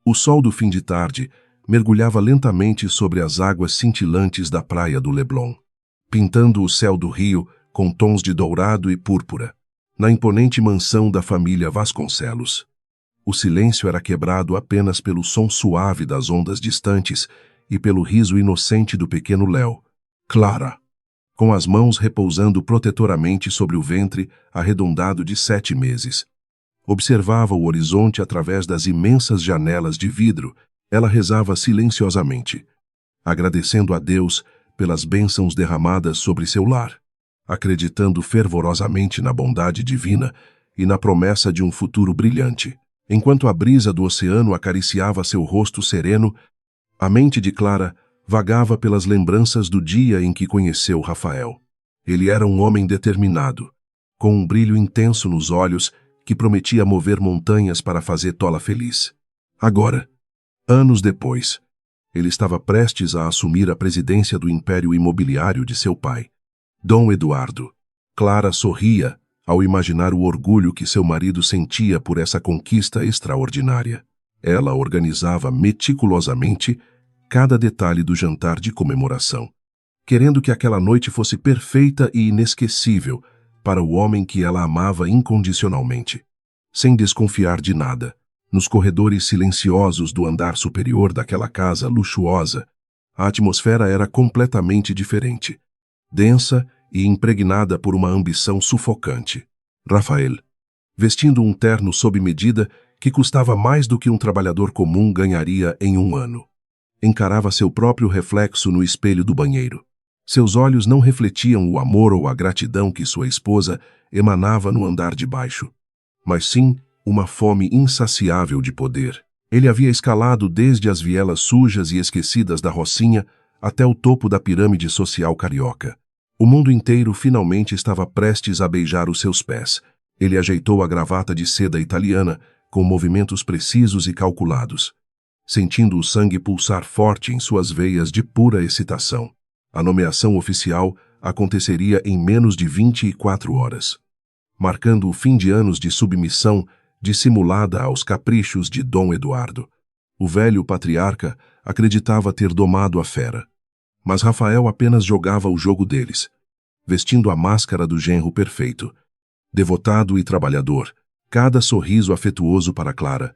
O sol do fim de tarde mergulhava lentamente sobre as águas cintilantes da praia do Leblon, pintando o céu do rio com tons de dourado e púrpura, na imponente mansão da família Vasconcelos. O silêncio era quebrado apenas pelo som suave das ondas distantes e pelo riso inocente do pequeno Léo, Clara, com as mãos repousando protetoramente sobre o ventre arredondado de 7 meses. Observava o horizonte através das imensas janelas de vidro. Ela rezava silenciosamente, agradecendo a Deus pelas bênçãos derramadas sobre seu lar, acreditando fervorosamente na bondade divina e na promessa de um futuro brilhante. Enquanto a brisa do oceano acariciava seu rosto sereno, a mente de Clara vagava pelas lembranças do dia em que conheceu Rafael. Ele era um homem determinado, com um brilho intenso nos olhos que prometia mover montanhas para fazer Tola feliz. Agora, anos depois, ele estava prestes a assumir a presidência do império imobiliário de seu pai, Dom Eduardo. Clara sorria ao imaginar o orgulho que seu marido sentia por essa conquista extraordinária. Ela organizava meticulosamente cada detalhe do jantar de comemoração, querendo que aquela noite fosse perfeita e inesquecível para o homem que ela amava incondicionalmente. Sem desconfiar de nada, nos corredores silenciosos do andar superior daquela casa luxuosa, a atmosfera era completamente diferente, densa e impregnada por uma ambição sufocante. Rafael, vestindo um terno sob medida que custava mais do que um trabalhador comum ganharia em um ano, encarava seu próprio reflexo no espelho do banheiro. Seus olhos não refletiam o amor ou a gratidão que sua esposa emanava no andar de baixo, mas sim uma fome insaciável de poder. Ele havia escalado desde as vielas sujas e esquecidas da Rocinha até o topo da pirâmide social carioca. O mundo inteiro finalmente estava prestes a beijar os seus pés. Ele ajeitou a gravata de seda italiana com movimentos precisos e calculados, sentindo o sangue pulsar forte em suas veias de pura excitação. A nomeação oficial aconteceria em menos de 24 horas, marcando o fim de anos de submissão dissimulada aos caprichos de Dom Eduardo. O velho patriarca acreditava ter domado a fera, mas Rafael apenas jogava o jogo deles, vestindo a máscara do genro perfeito, devotado e trabalhador, cada sorriso afetuoso para Clara,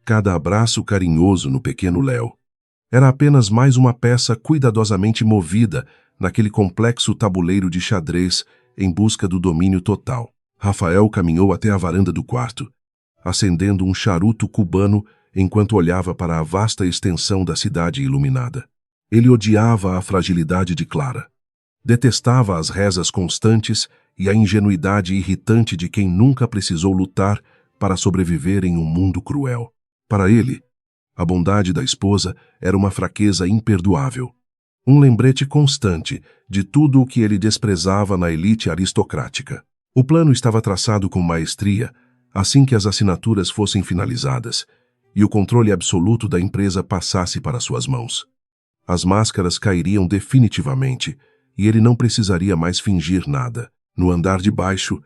cada abraço carinhoso no pequeno Léo. Era apenas mais uma peça cuidadosamente movida naquele complexo tabuleiro de xadrez em busca do domínio total. Rafael caminhou até a varanda do quarto, acendendo um charuto cubano enquanto olhava para a vasta extensão da cidade iluminada. Ele odiava a fragilidade de Clara. Detestava as rezas constantes e a ingenuidade irritante de quem nunca precisou lutar para sobreviver em um mundo cruel. Para ele, a bondade da esposa era uma fraqueza imperdoável, um lembrete constante de tudo o que ele desprezava na elite aristocrática. O plano estava traçado com maestria assim que as assinaturas fossem finalizadas e o controle absoluto da empresa passasse para suas mãos. As máscaras cairiam definitivamente e ele não precisaria mais fingir nada. No andar de baixo,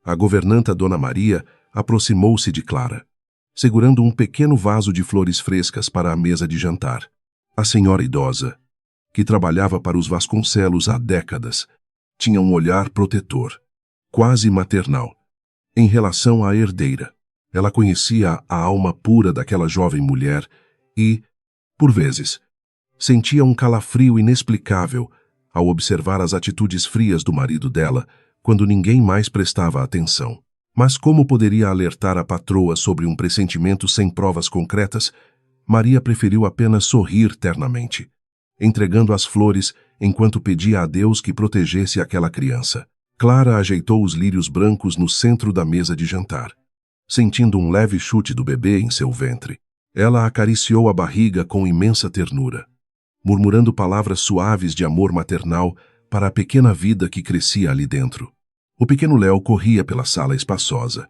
a governanta Dona Maria aproximou-se de Clara, segurando um pequeno vaso de flores frescas para a mesa de jantar. A senhora idosa, que trabalhava para os Vasconcelos há décadas, tinha um olhar protetor, quase maternal, em relação à herdeira. Ela conhecia a alma pura daquela jovem mulher e, por vezes, sentia um calafrio inexplicável ao observar as atitudes frias do marido dela quando ninguém mais prestava atenção. Mas como poderia alertar a patroa sobre um pressentimento sem provas concretas, Maria preferiu apenas sorrir ternamente, entregando as flores enquanto pedia a Deus que protegesse aquela criança. Clara ajeitou os lírios brancos no centro da mesa de jantar, sentindo um leve chute do bebê em seu ventre. Ela acariciou a barriga com imensa ternura, murmurando palavras suaves de amor maternal para a pequena vida que crescia ali dentro. O pequeno Léo corria pela sala espaçosa,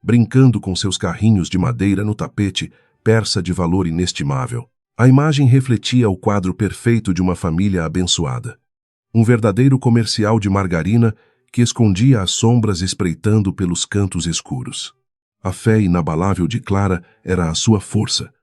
brincando com seus carrinhos de madeira no tapete persa de valor inestimável. A imagem refletia o quadro perfeito de uma família abençoada. Um verdadeiro comercial de margarina que escondia as sombras espreitando pelos cantos escuros. A fé inabalável de Clara era a sua força,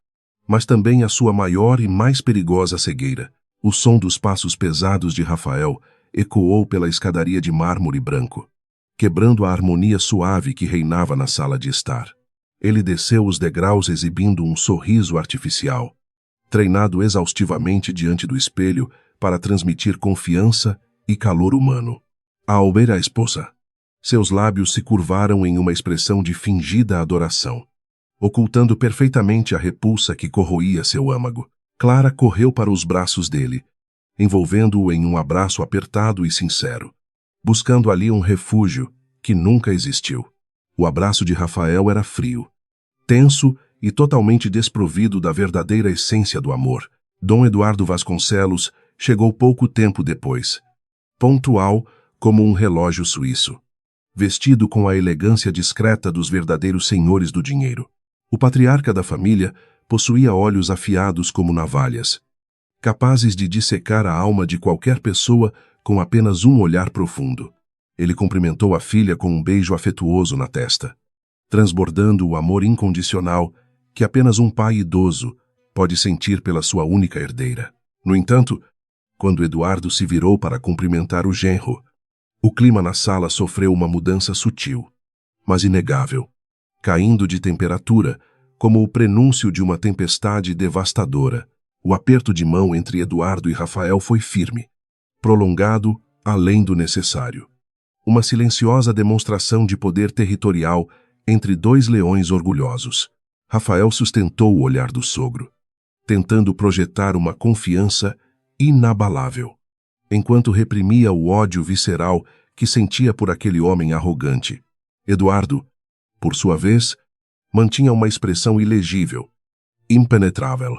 mas também a sua maior e mais perigosa cegueira. O som dos passos pesados de Rafael ecoou pela escadaria de mármore branco, quebrando a harmonia suave que reinava na sala de estar. Ele desceu os degraus exibindo um sorriso artificial, treinado exaustivamente diante do espelho para transmitir confiança e calor humano. Ao ver a esposa, seus lábios se curvaram em uma expressão de fingida adoração, ocultando perfeitamente a repulsa que corroía seu âmago. Clara correu para os braços dele, envolvendo-o em um abraço apertado e sincero, buscando ali um refúgio que nunca existiu. O abraço de Rafael era frio, tenso e totalmente desprovido da verdadeira essência do amor. Dom Eduardo Vasconcelos chegou pouco tempo depois, pontual como um relógio suíço, vestido com a elegância discreta dos verdadeiros senhores do dinheiro. O patriarca da família possuía olhos afiados como navalhas, capazes de dissecar a alma de qualquer pessoa com apenas um olhar profundo. Ele cumprimentou a filha com um beijo afetuoso na testa, transbordando o amor incondicional que apenas um pai idoso pode sentir pela sua única herdeira. No entanto, quando Eduardo se virou para cumprimentar o genro, o clima na sala sofreu uma mudança sutil, mas inegável, caindo de temperatura, como o prenúncio de uma tempestade devastadora. O aperto de mão entre Eduardo e Rafael foi firme, prolongado além do necessário. Uma silenciosa demonstração de poder territorial entre dois leões orgulhosos. Rafael sustentou o olhar do sogro, tentando projetar uma confiança inabalável, enquanto reprimia o ódio visceral que sentia por aquele homem arrogante. Eduardo, por sua vez, mantinha uma expressão ilegível, impenetrável,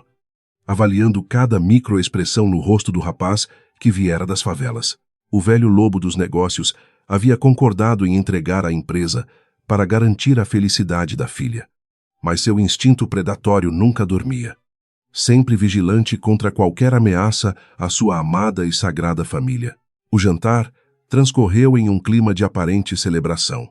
avaliando cada microexpressão no rosto do rapaz que viera das favelas. O velho lobo dos negócios havia concordado em entregar a empresa para garantir a felicidade da filha. Mas seu instinto predatório nunca dormia, sempre vigilante contra qualquer ameaça à sua amada e sagrada família. O jantar transcorreu em um clima de aparente celebração,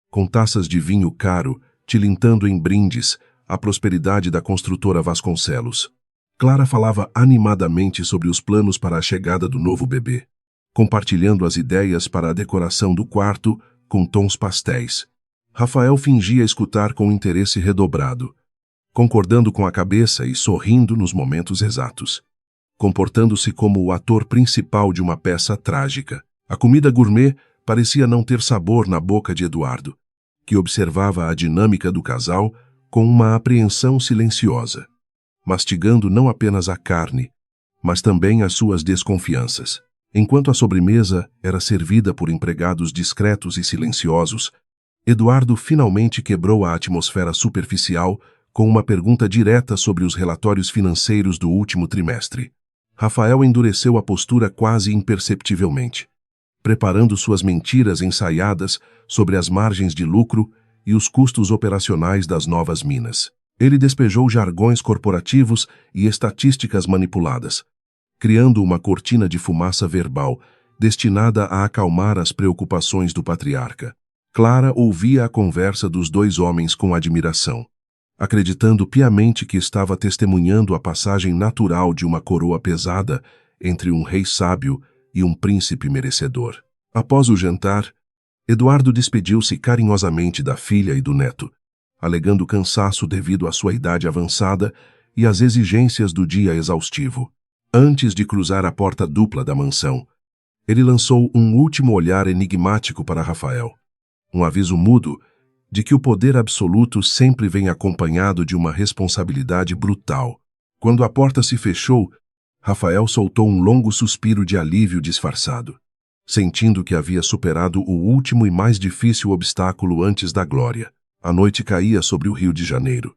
com taças de vinho caro tilintando em brindes à prosperidade da construtora Vasconcelos. Clara falava animadamente sobre os planos para a chegada do novo bebê, compartilhando as ideias para a decoração do quarto com tons pastéis. Rafael fingia escutar com interesse redobrado, concordando com a cabeça e sorrindo nos momentos exatos, comportando-se como o ator principal de uma peça trágica. A comida gourmet parecia não ter sabor na boca de Eduardo, que observava a dinâmica do casal com uma apreensão silenciosa, mastigando não apenas a carne, mas também as suas desconfianças. Enquanto a sobremesa era servida por empregados discretos e silenciosos, Eduardo finalmente quebrou a atmosfera superficial com uma pergunta direta sobre os relatórios financeiros do último trimestre. Rafael endureceu a postura quase imperceptivelmente, preparando suas mentiras ensaiadas sobre as margens de lucro e os custos operacionais das novas minas. Ele despejou jargões corporativos e estatísticas manipuladas, criando uma cortina de fumaça verbal destinada a acalmar as preocupações do patriarca. Clara ouvia a conversa dos dois homens com admiração, acreditando piamente que estava testemunhando a passagem natural de uma coroa pesada entre um rei sábio e um príncipe merecedor. Após o jantar, Eduardo despediu-se carinhosamente da filha e do neto, alegando cansaço devido à sua idade avançada e às exigências do dia exaustivo. Antes de cruzar a porta dupla da mansão, ele lançou um último olhar enigmático para Rafael, um aviso mudo de que o poder absoluto sempre vem acompanhado de uma responsabilidade brutal. Quando a porta se fechou, Rafael soltou um longo suspiro de alívio disfarçado, sentindo que havia superado o último e mais difícil obstáculo antes da glória. A noite caía sobre o Rio de Janeiro,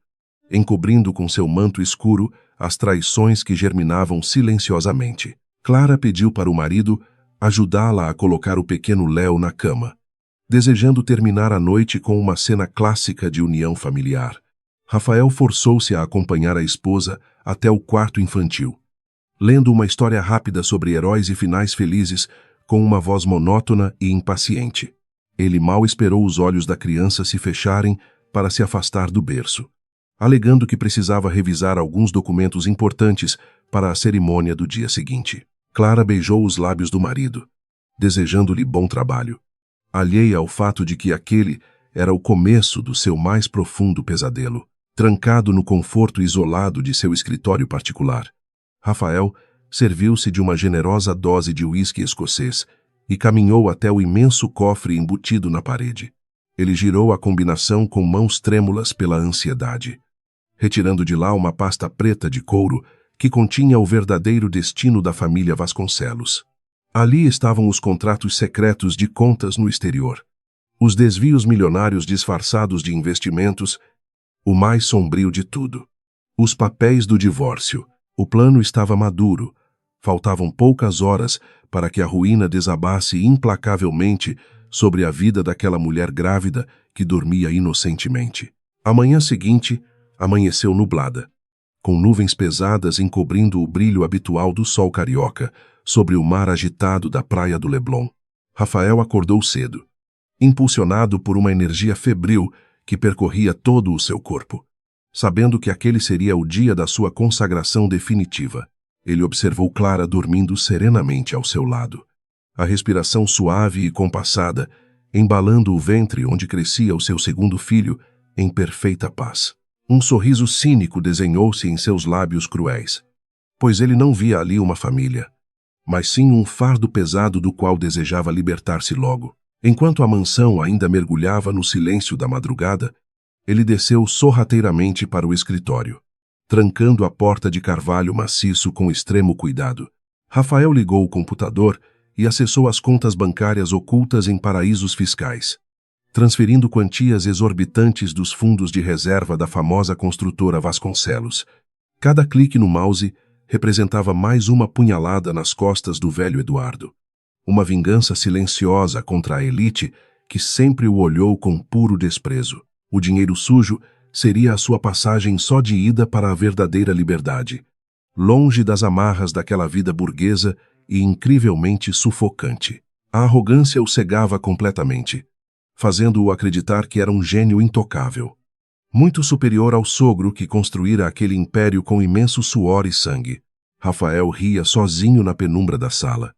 encobrindo com seu manto escuro as traições que germinavam silenciosamente. Clara pediu para o marido ajudá-la a colocar o pequeno Léo na cama, desejando terminar a noite com uma cena clássica de união familiar. Rafael forçou-se a acompanhar a esposa até o quarto infantil, lendo uma história rápida sobre heróis e finais felizes com uma voz monótona e impaciente. Ele mal esperou os olhos da criança se fecharem para se afastar do berço, alegando que precisava revisar alguns documentos importantes para a cerimônia do dia seguinte. Clara beijou os lábios do marido, desejando-lhe bom trabalho, alheia ao fato de que aquele era o começo do seu mais profundo pesadelo. Trancado no conforto isolado de seu escritório particular, Rafael serviu-se de uma generosa dose de uísque escocês e caminhou até o imenso cofre embutido na parede. Ele girou a combinação com mãos trêmulas pela ansiedade, retirando de lá uma pasta preta de couro que continha o verdadeiro destino da família Vasconcelos. Ali estavam os contratos secretos de contas no exterior, os desvios milionários disfarçados de investimentos, o mais sombrio de tudo, os papéis do divórcio. O plano estava maduro. Faltavam poucas horas para que a ruína desabasse implacavelmente sobre a vida daquela mulher grávida que dormia inocentemente. A manhã seguinte amanheceu nublada, com nuvens pesadas encobrindo o brilho habitual do sol carioca sobre o mar agitado da praia do Leblon. Rafael acordou cedo, impulsionado por uma energia febril que percorria todo o seu corpo. Sabendo que aquele seria o dia da sua consagração definitiva, ele observou Clara dormindo serenamente ao seu lado. A respiração suave e compassada, embalando o ventre onde crescia o seu segundo filho, em perfeita paz. Um sorriso cínico desenhou-se em seus lábios cruéis, pois ele não via ali uma família, mas sim um fardo pesado do qual desejava libertar-se logo. Enquanto a mansão ainda mergulhava no silêncio da madrugada, ele desceu sorrateiramente para o escritório, trancando a porta de carvalho maciço com extremo cuidado. Rafael ligou o computador e acessou as contas bancárias ocultas em paraísos fiscais, transferindo quantias exorbitantes dos fundos de reserva da famosa construtora Vasconcelos. Cada clique no mouse representava mais uma punhalada nas costas do velho Eduardo. Uma vingança silenciosa contra a elite que sempre o olhou com puro desprezo. O dinheiro sujo seria a sua passagem só de ida para a verdadeira liberdade, longe das amarras daquela vida burguesa e incrivelmente sufocante. A arrogância o cegava completamente, fazendo-o acreditar que era um gênio intocável, muito superior ao sogro que construíra aquele império com imenso suor e sangue. Rafael ria sozinho na penumbra da sala,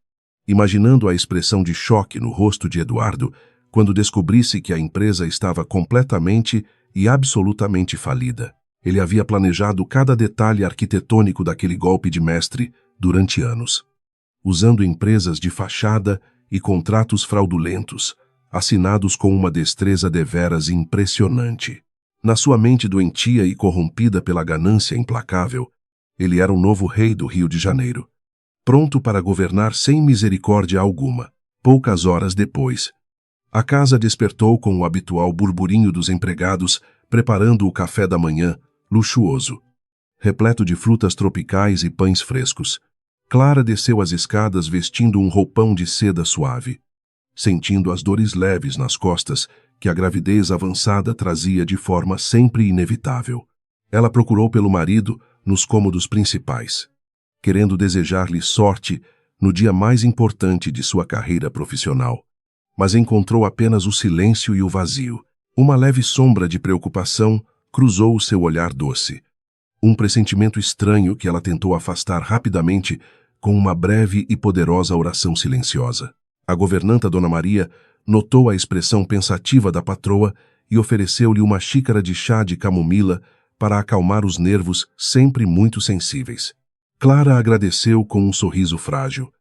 imaginando a expressão de choque no rosto de Eduardo quando descobrisse que a empresa estava completamente e absolutamente falida. Ele havia planejado cada detalhe arquitetônico daquele golpe de mestre durante anos, usando empresas de fachada e contratos fraudulentos, assinados com uma destreza deveras impressionante. Na sua mente doentia e corrompida pela ganância implacável, ele era um novo rei do Rio de Janeiro, pronto para governar sem misericórdia alguma. Poucas horas depois, a casa despertou com o habitual burburinho dos empregados preparando o café da manhã, luxuoso, repleto de frutas tropicais e pães frescos. Clara desceu as escadas vestindo um roupão de seda suave, sentindo as dores leves nas costas que a gravidez avançada trazia de forma sempre inevitável. Ela procurou pelo marido nos cômodos principais, querendo desejar-lhe sorte no dia mais importante de sua carreira profissional, mas encontrou apenas o silêncio e o vazio. Uma leve sombra de preocupação cruzou o seu olhar doce, um pressentimento estranho que ela tentou afastar rapidamente com uma breve e poderosa oração silenciosa. A governanta Dona Maria notou a expressão pensativa da patroa e ofereceu-lhe uma xícara de chá de camomila para acalmar os nervos sempre muito sensíveis. Clara agradeceu com um sorriso frágil,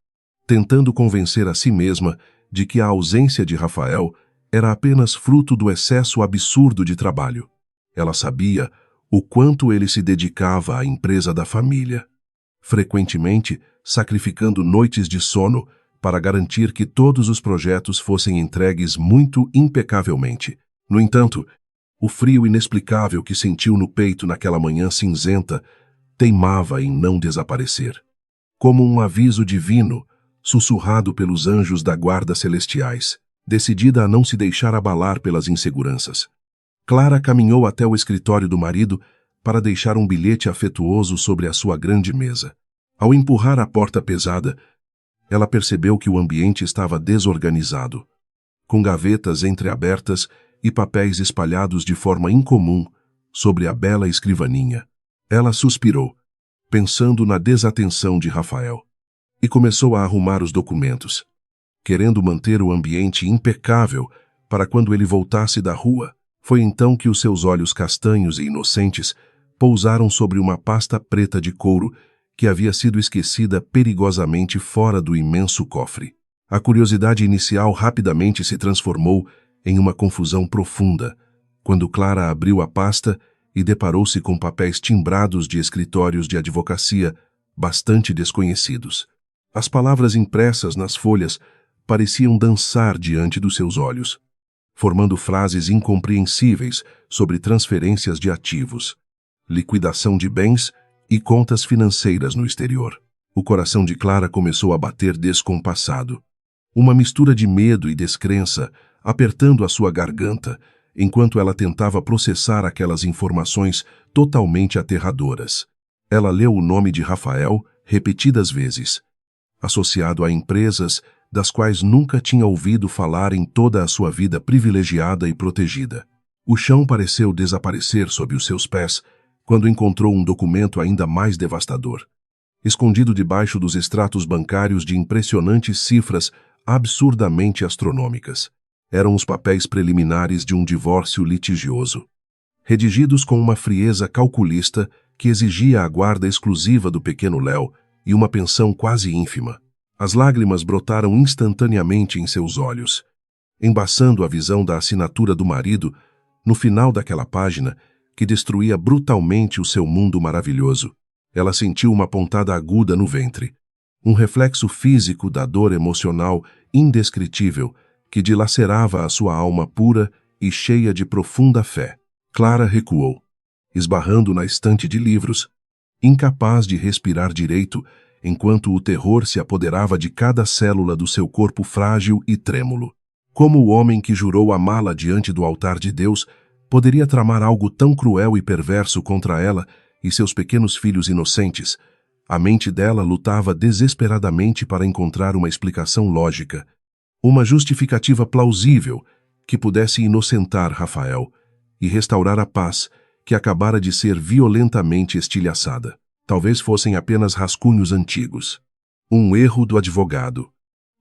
tentando convencer a si mesma de que a ausência de Rafael era apenas fruto do excesso absurdo de trabalho. Ela sabia o quanto ele se dedicava à empresa da família, frequentemente sacrificando noites de sono para garantir que todos os projetos fossem entregues muito impecavelmente. No entanto, o frio inexplicável que sentiu no peito naquela manhã cinzenta teimava em não desaparecer, como um aviso divino sussurrado pelos anjos da guarda celestiais, decidida a não se deixar abalar pelas inseguranças. Clara caminhou até o escritório do marido para deixar um bilhete afetuoso sobre a sua grande mesa. Ao empurrar a porta pesada, ela percebeu que o ambiente estava desorganizado, com gavetas entreabertas e papéis espalhados de forma incomum sobre a bela escrivaninha. Ela suspirou, pensando na desatenção de Rafael, e começou a arrumar os documentos, querendo manter o ambiente impecável para quando ele voltasse da rua. Foi então que os seus olhos castanhos e inocentes pousaram sobre uma pasta preta de couro que havia sido esquecida perigosamente fora do imenso cofre. A curiosidade inicial rapidamente se transformou em uma confusão profunda, quando Clara abriu a pasta e deparou-se com papéis timbrados de escritórios de advocacia bastante desconhecidos. As palavras impressas nas folhas pareciam dançar diante dos seus olhos, formando frases incompreensíveis sobre transferências de ativos, liquidação de bens e contas financeiras no exterior. O coração de Clara começou a bater descompassado. Uma mistura de medo e descrença apertando a sua garganta, enquanto ela tentava processar aquelas informações totalmente aterradoras. Ela leu o nome de Rafael repetidas vezes, associado a empresas das quais nunca tinha ouvido falar em toda a sua vida privilegiada e protegida. O chão pareceu desaparecer sob os seus pés quando encontrou um documento ainda mais devastador, escondido debaixo dos extratos bancários de impressionantes cifras absurdamente astronômicas. Eram os papéis preliminares de um divórcio litigioso, redigidos com uma frieza calculista que exigia a guarda exclusiva do pequeno Léo e uma pensão quase ínfima. As lágrimas brotaram instantaneamente em seus olhos, embaçando a visão da assinatura do marido no final daquela página que destruía brutalmente o seu mundo maravilhoso. Ela sentiu uma pontada aguda no ventre, um reflexo físico da dor emocional indescritível que dilacerava a sua alma pura e cheia de profunda fé. Clara recuou, esbarrando na estante de livros, incapaz de respirar direito enquanto o terror se apoderava de cada célula do seu corpo frágil e trêmulo. Como o homem que jurou amá-la diante do altar de Deus poderia tramar algo tão cruel e perverso contra ela e seus pequenos filhos inocentes? A mente dela lutava desesperadamente para encontrar uma explicação lógica, uma justificativa plausível que pudesse inocentar Rafael e restaurar a paz que acabara de ser violentamente estilhaçada. Talvez fossem apenas rascunhos antigos. Um erro do advogado.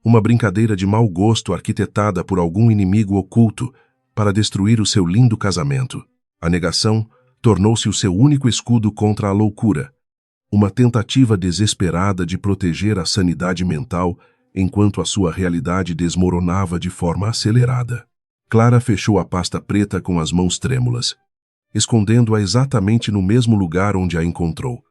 Uma brincadeira de mau gosto arquitetada por algum inimigo oculto para destruir o seu lindo casamento. A negação tornou-se o seu único escudo contra a loucura. Uma tentativa desesperada de proteger a sanidade mental enquanto a sua realidade desmoronava de forma acelerada. Clara fechou a pasta preta com as mãos trêmulas, escondendo-a exatamente no mesmo lugar onde a encontrou,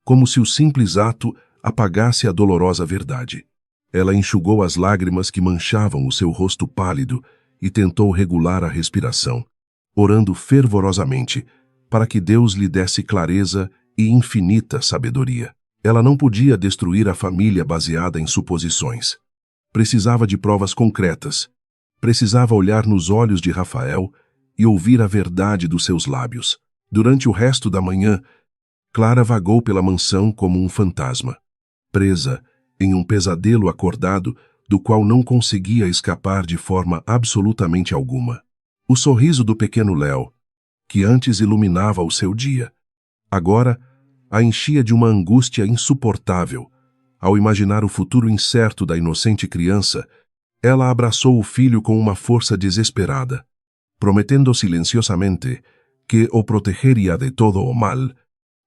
como se o simples ato apagasse a dolorosa verdade. Ela enxugou as lágrimas que manchavam o seu rosto pálido e tentou regular a respiração, orando fervorosamente para que Deus lhe desse clareza e infinita sabedoria. Ela não podia destruir a família baseada em suposições. Precisava de provas concretas. Precisava olhar nos olhos de Rafael e ouvir a verdade dos seus lábios. Durante o resto da manhã, Clara vagou pela mansão como um fantasma, presa em um pesadelo acordado do qual não conseguia escapar de forma absolutamente alguma. O sorriso do pequeno Léo, que antes iluminava o seu dia, agora a enchia de uma angústia insuportável. Ao imaginar o futuro incerto da inocente criança, ela abraçou o filho com uma força desesperada, prometendo silenciosamente que o protegeria de todo o mal,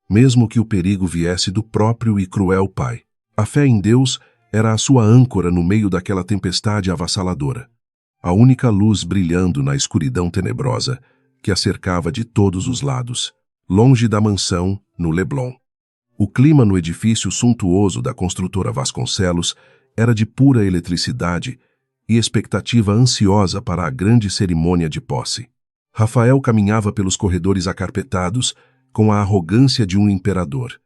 mesmo que o perigo viesse do próprio e cruel pai. A fé em Deus era a sua âncora no meio daquela tempestade avassaladora, a única luz brilhando na escuridão tenebrosa que a cercava de todos os lados. Longe da mansão, no Leblon, o clima no edifício suntuoso da construtora Vasconcelos era de pura eletricidade e expectativa ansiosa para a grande cerimônia de posse. Rafael caminhava pelos corredores acarpetados com a arrogância de um imperador,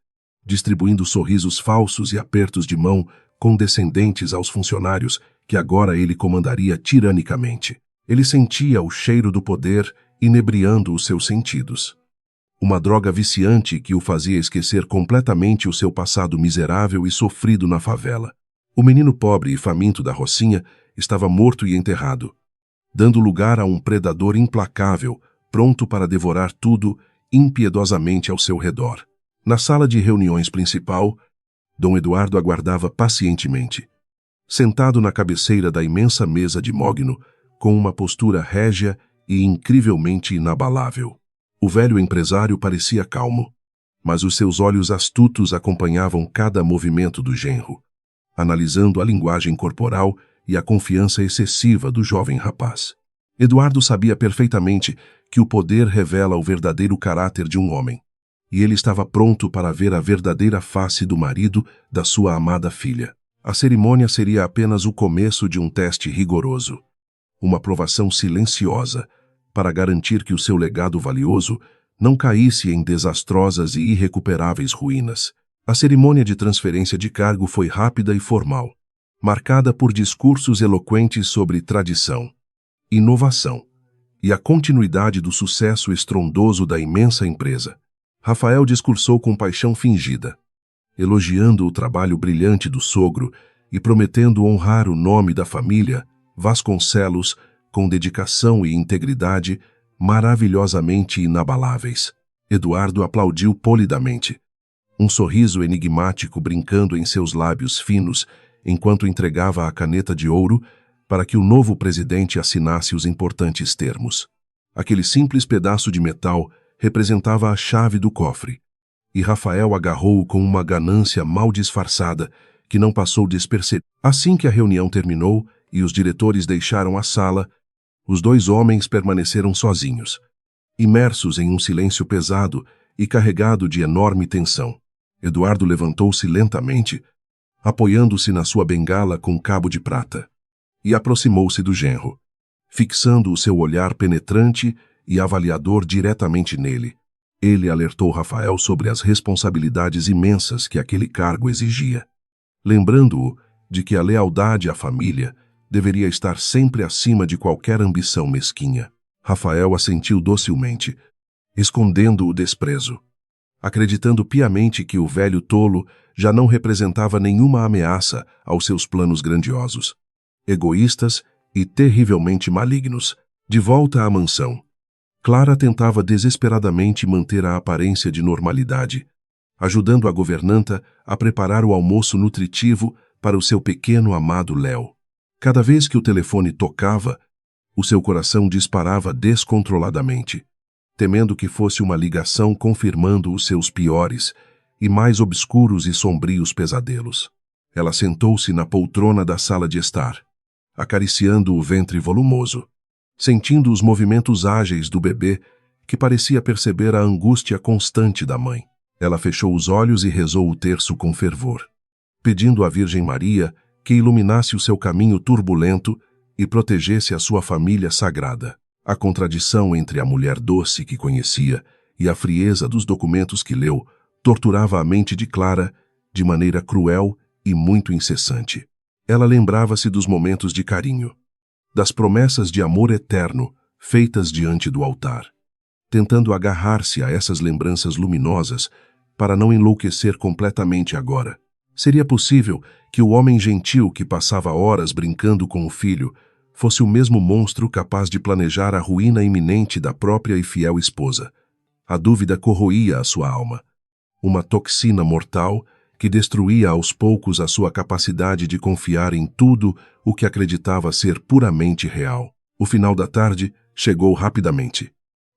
distribuindo sorrisos falsos e apertos de mão condescendentes aos funcionários que agora ele comandaria tiranicamente. Ele sentia o cheiro do poder inebriando os seus sentidos. Uma droga viciante que o fazia esquecer completamente o seu passado miserável e sofrido na favela. O menino pobre e faminto da Rocinha estava morto e enterrado, dando lugar a um predador implacável, pronto para devorar tudo impiedosamente ao seu redor. Na sala de reuniões principal, Dom Eduardo aguardava pacientemente, sentado na cabeceira da imensa mesa de mogno, com uma postura régia e incrivelmente inabalável. O velho empresário parecia calmo, mas os seus olhos astutos acompanhavam cada movimento do genro, analisando a linguagem corporal e a confiança excessiva do jovem rapaz. Eduardo sabia perfeitamente que o poder revela o verdadeiro caráter de um homem, e ele estava pronto para ver a verdadeira face do marido da sua amada filha. A cerimônia seria apenas o começo de um teste rigoroso, uma provação silenciosa, para garantir que o seu legado valioso não caísse em desastrosas e irrecuperáveis ruínas. A cerimônia de transferência de cargo foi rápida e formal, marcada por discursos eloquentes sobre tradição, inovação e a continuidade do sucesso estrondoso da imensa empresa. Rafael discursou com paixão fingida, elogiando o trabalho brilhante do sogro e prometendo honrar o nome da família Vasconcelos com dedicação e integridade maravilhosamente inabaláveis. Eduardo aplaudiu polidamente, um sorriso enigmático brincando em seus lábios finos enquanto entregava a caneta de ouro para que o novo presidente assinasse os importantes termos. Aquele simples pedaço de metal representava a chave do cofre, e Rafael agarrou-o com uma ganância mal disfarçada que não passou despercebida. Assim que a reunião terminou e os diretores deixaram a sala, os dois homens permaneceram sozinhos, imersos em um silêncio pesado e carregado de enorme tensão. Eduardo levantou-se lentamente, apoiando-se na sua bengala com cabo de prata, e aproximou-se do genro, fixando o seu olhar penetrante e avaliador diretamente nele. Ele alertou Rafael sobre as responsabilidades imensas que aquele cargo exigia, lembrando-o de que a lealdade à família deveria estar sempre acima de qualquer ambição mesquinha. Rafael assentiu docilmente, escondendo o desprezo, acreditando piamente que o velho tolo já não representava nenhuma ameaça aos seus planos grandiosos, egoístas e terrivelmente malignos. De volta à mansão, Clara tentava desesperadamente manter a aparência de normalidade, ajudando a governanta a preparar o almoço nutritivo para o seu pequeno amado Léo. Cada vez que o telefone tocava, o seu coração disparava descontroladamente, temendo que fosse uma ligação confirmando os seus piores e mais obscuros e sombrios pesadelos. Ela sentou-se na poltrona da sala de estar, acariciando o ventre volumoso, sentindo os movimentos ágeis do bebê que parecia perceber a angústia constante da mãe. Ela fechou os olhos e rezou o terço com fervor, pedindo à Virgem Maria que iluminasse o seu caminho turbulento e protegesse a sua família sagrada. A contradição entre a mulher doce que conhecia e a frieza dos documentos que leu torturava a mente de Clara de maneira cruel e muito incessante. Ela lembrava-se dos momentos de carinho, das promessas de amor eterno feitas diante do altar, tentando agarrar-se a essas lembranças luminosas para não enlouquecer completamente agora. Seria possível que o homem gentil que passava horas brincando com o filho fosse o mesmo monstro capaz de planejar a ruína iminente da própria e fiel esposa. A dúvida corroía a sua alma, uma toxina mortal que destruía aos poucos a sua capacidade de confiar em tudo o que acreditava ser puramente real. O final da tarde chegou rapidamente,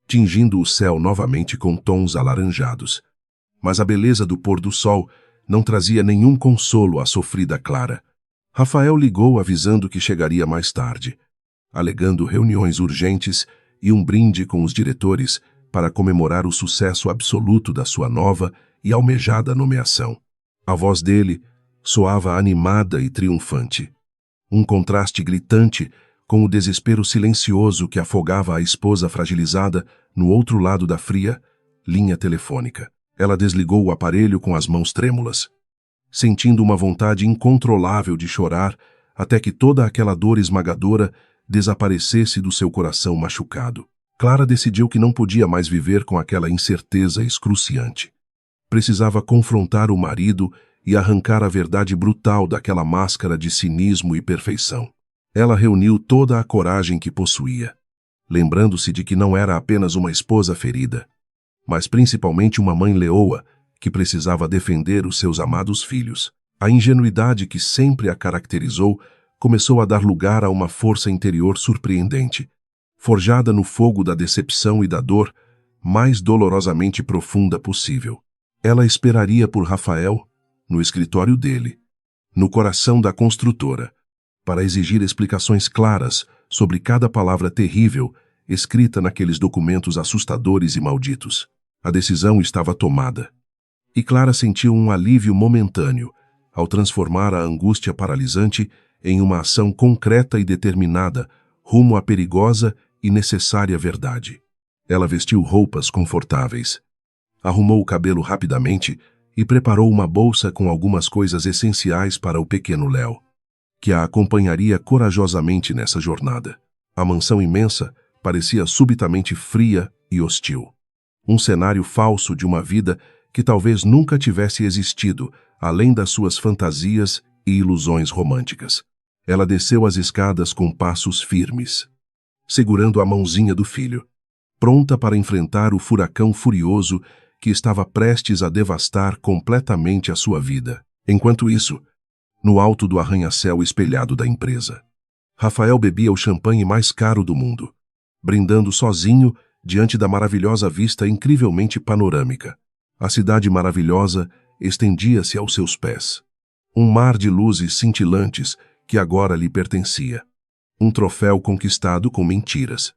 tingindo o céu novamente com tons alaranjados. Mas a beleza do pôr do sol não trazia nenhum consolo à sofrida Clara. Rafael ligou avisando que chegaria mais tarde, alegando reuniões urgentes e um brinde com os diretores para comemorar o sucesso absoluto da sua nova e almejada nomeação. A voz dele soava animada e triunfante, um contraste gritante com o desespero silencioso que afogava a esposa fragilizada no outro lado da fria linha telefônica. Ela desligou o aparelho com as mãos trêmulas, sentindo uma vontade incontrolável de chorar até que toda aquela dor esmagadora desaparecesse do seu coração machucado. Clara decidiu que não podia mais viver com aquela incerteza excruciante. Precisava confrontar o marido e arrancar a verdade brutal daquela máscara de cinismo e perfeição. Ela reuniu toda a coragem que possuía, lembrando-se de que não era apenas uma esposa ferida, mas principalmente uma mãe leoa que precisava defender os seus amados filhos. A ingenuidade que sempre a caracterizou começou a dar lugar a uma força interior surpreendente, forjada no fogo da decepção e da dor mais dolorosamente profunda possível. Ela esperaria por Rafael no escritório dele, no coração da construtora, para exigir explicações claras sobre cada palavra terrível escrita naqueles documentos assustadores e malditos. A decisão estava tomada, e Clara sentiu um alívio momentâneo ao transformar a angústia paralisante em uma ação concreta e determinada rumo à perigosa e necessária verdade. Ela vestiu roupas confortáveis, arrumou o cabelo rapidamente e preparou uma bolsa com algumas coisas essenciais para o pequeno Léo, que a acompanharia corajosamente nessa jornada. A mansão imensa parecia subitamente fria e hostil. Um cenário falso de uma vida que talvez nunca tivesse existido, além das suas fantasias e ilusões românticas. Ela desceu as escadas com passos firmes, segurando a mãozinha do filho, pronta para enfrentar o furacão furioso que estava prestes a devastar completamente a sua vida. Enquanto isso, no alto do arranha-céu espelhado da empresa, Rafael bebia o champanhe mais caro do mundo, brindando sozinho diante da maravilhosa vista incrivelmente panorâmica. A cidade maravilhosa estendia-se aos seus pés. Um mar de luzes cintilantes que agora lhe pertencia. Um troféu conquistado com mentiras,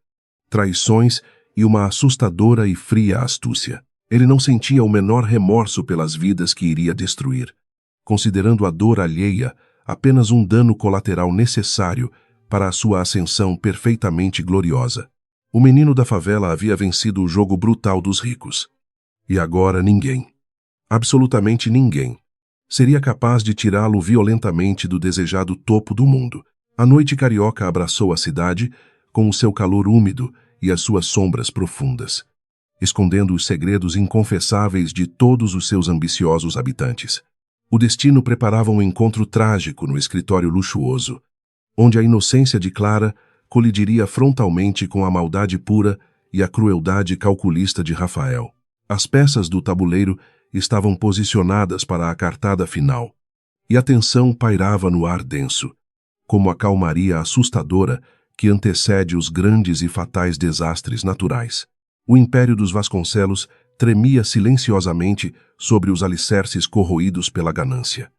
traições e uma assustadora e fria astúcia. Ele não sentia o menor remorso pelas vidas que iria destruir, considerando a dor alheia apenas um dano colateral necessário para a sua ascensão perfeitamente gloriosa. O menino da favela havia vencido o jogo brutal dos ricos. E agora ninguém, absolutamente ninguém, seria capaz de tirá-lo violentamente do desejado topo do mundo. A noite carioca abraçou a cidade com o seu calor úmido e as suas sombras profundas, escondendo os segredos inconfessáveis de todos os seus ambiciosos habitantes. O destino preparava um encontro trágico no escritório luxuoso, onde a inocência de Clara colidiria frontalmente com a maldade pura e a crueldade calculista de Rafael. As peças do tabuleiro estavam posicionadas para a cartada final, e a tensão pairava no ar denso, como a calmaria assustadora que antecede os grandes e fatais desastres naturais. O império dos Vasconcelos tremia silenciosamente sobre os alicerces corroídos pela ganância,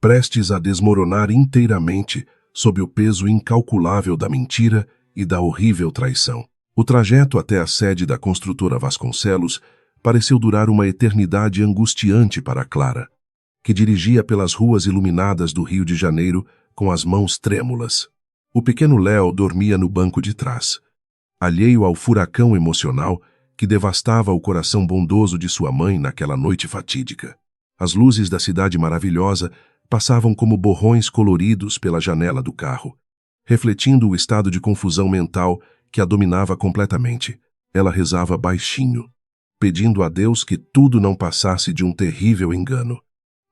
prestes a desmoronar inteiramente sob o peso incalculável da mentira e da horrível traição. O trajeto até a sede da construtora Vasconcelos pareceu durar uma eternidade angustiante para Clara, que dirigia pelas ruas iluminadas do Rio de Janeiro com as mãos trêmulas. O pequeno Léo dormia no banco de trás, alheio ao furacão emocional que devastava o coração bondoso de sua mãe naquela noite fatídica. As luzes da cidade maravilhosa passavam como borrões coloridos pela janela do carro, refletindo o estado de confusão mental que a dominava completamente. Ela rezava baixinho, pedindo a Deus que tudo não passasse de um terrível engano,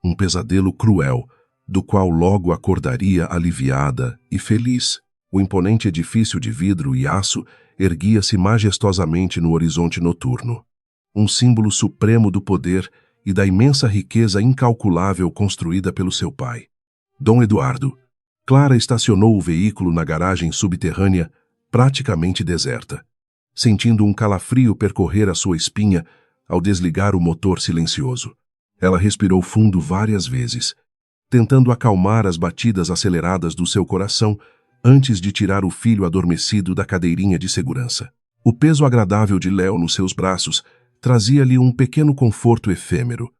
um pesadelo cruel, do qual logo acordaria aliviada e feliz. O imponente edifício de vidro e aço erguia-se majestosamente no horizonte noturno, um símbolo supremo do poder e da imensa riqueza incalculável construída pelo seu pai, Dom Eduardo. Clara estacionou o veículo na garagem subterrânea, praticamente deserta, sentindo um calafrio percorrer a sua espinha ao desligar o motor silencioso. Ela respirou fundo várias vezes, tentando acalmar as batidas aceleradas do seu coração antes de tirar o filho adormecido da cadeirinha de segurança. O peso agradável de Léo nos seus braços trazia-lhe um pequeno conforto efêmero,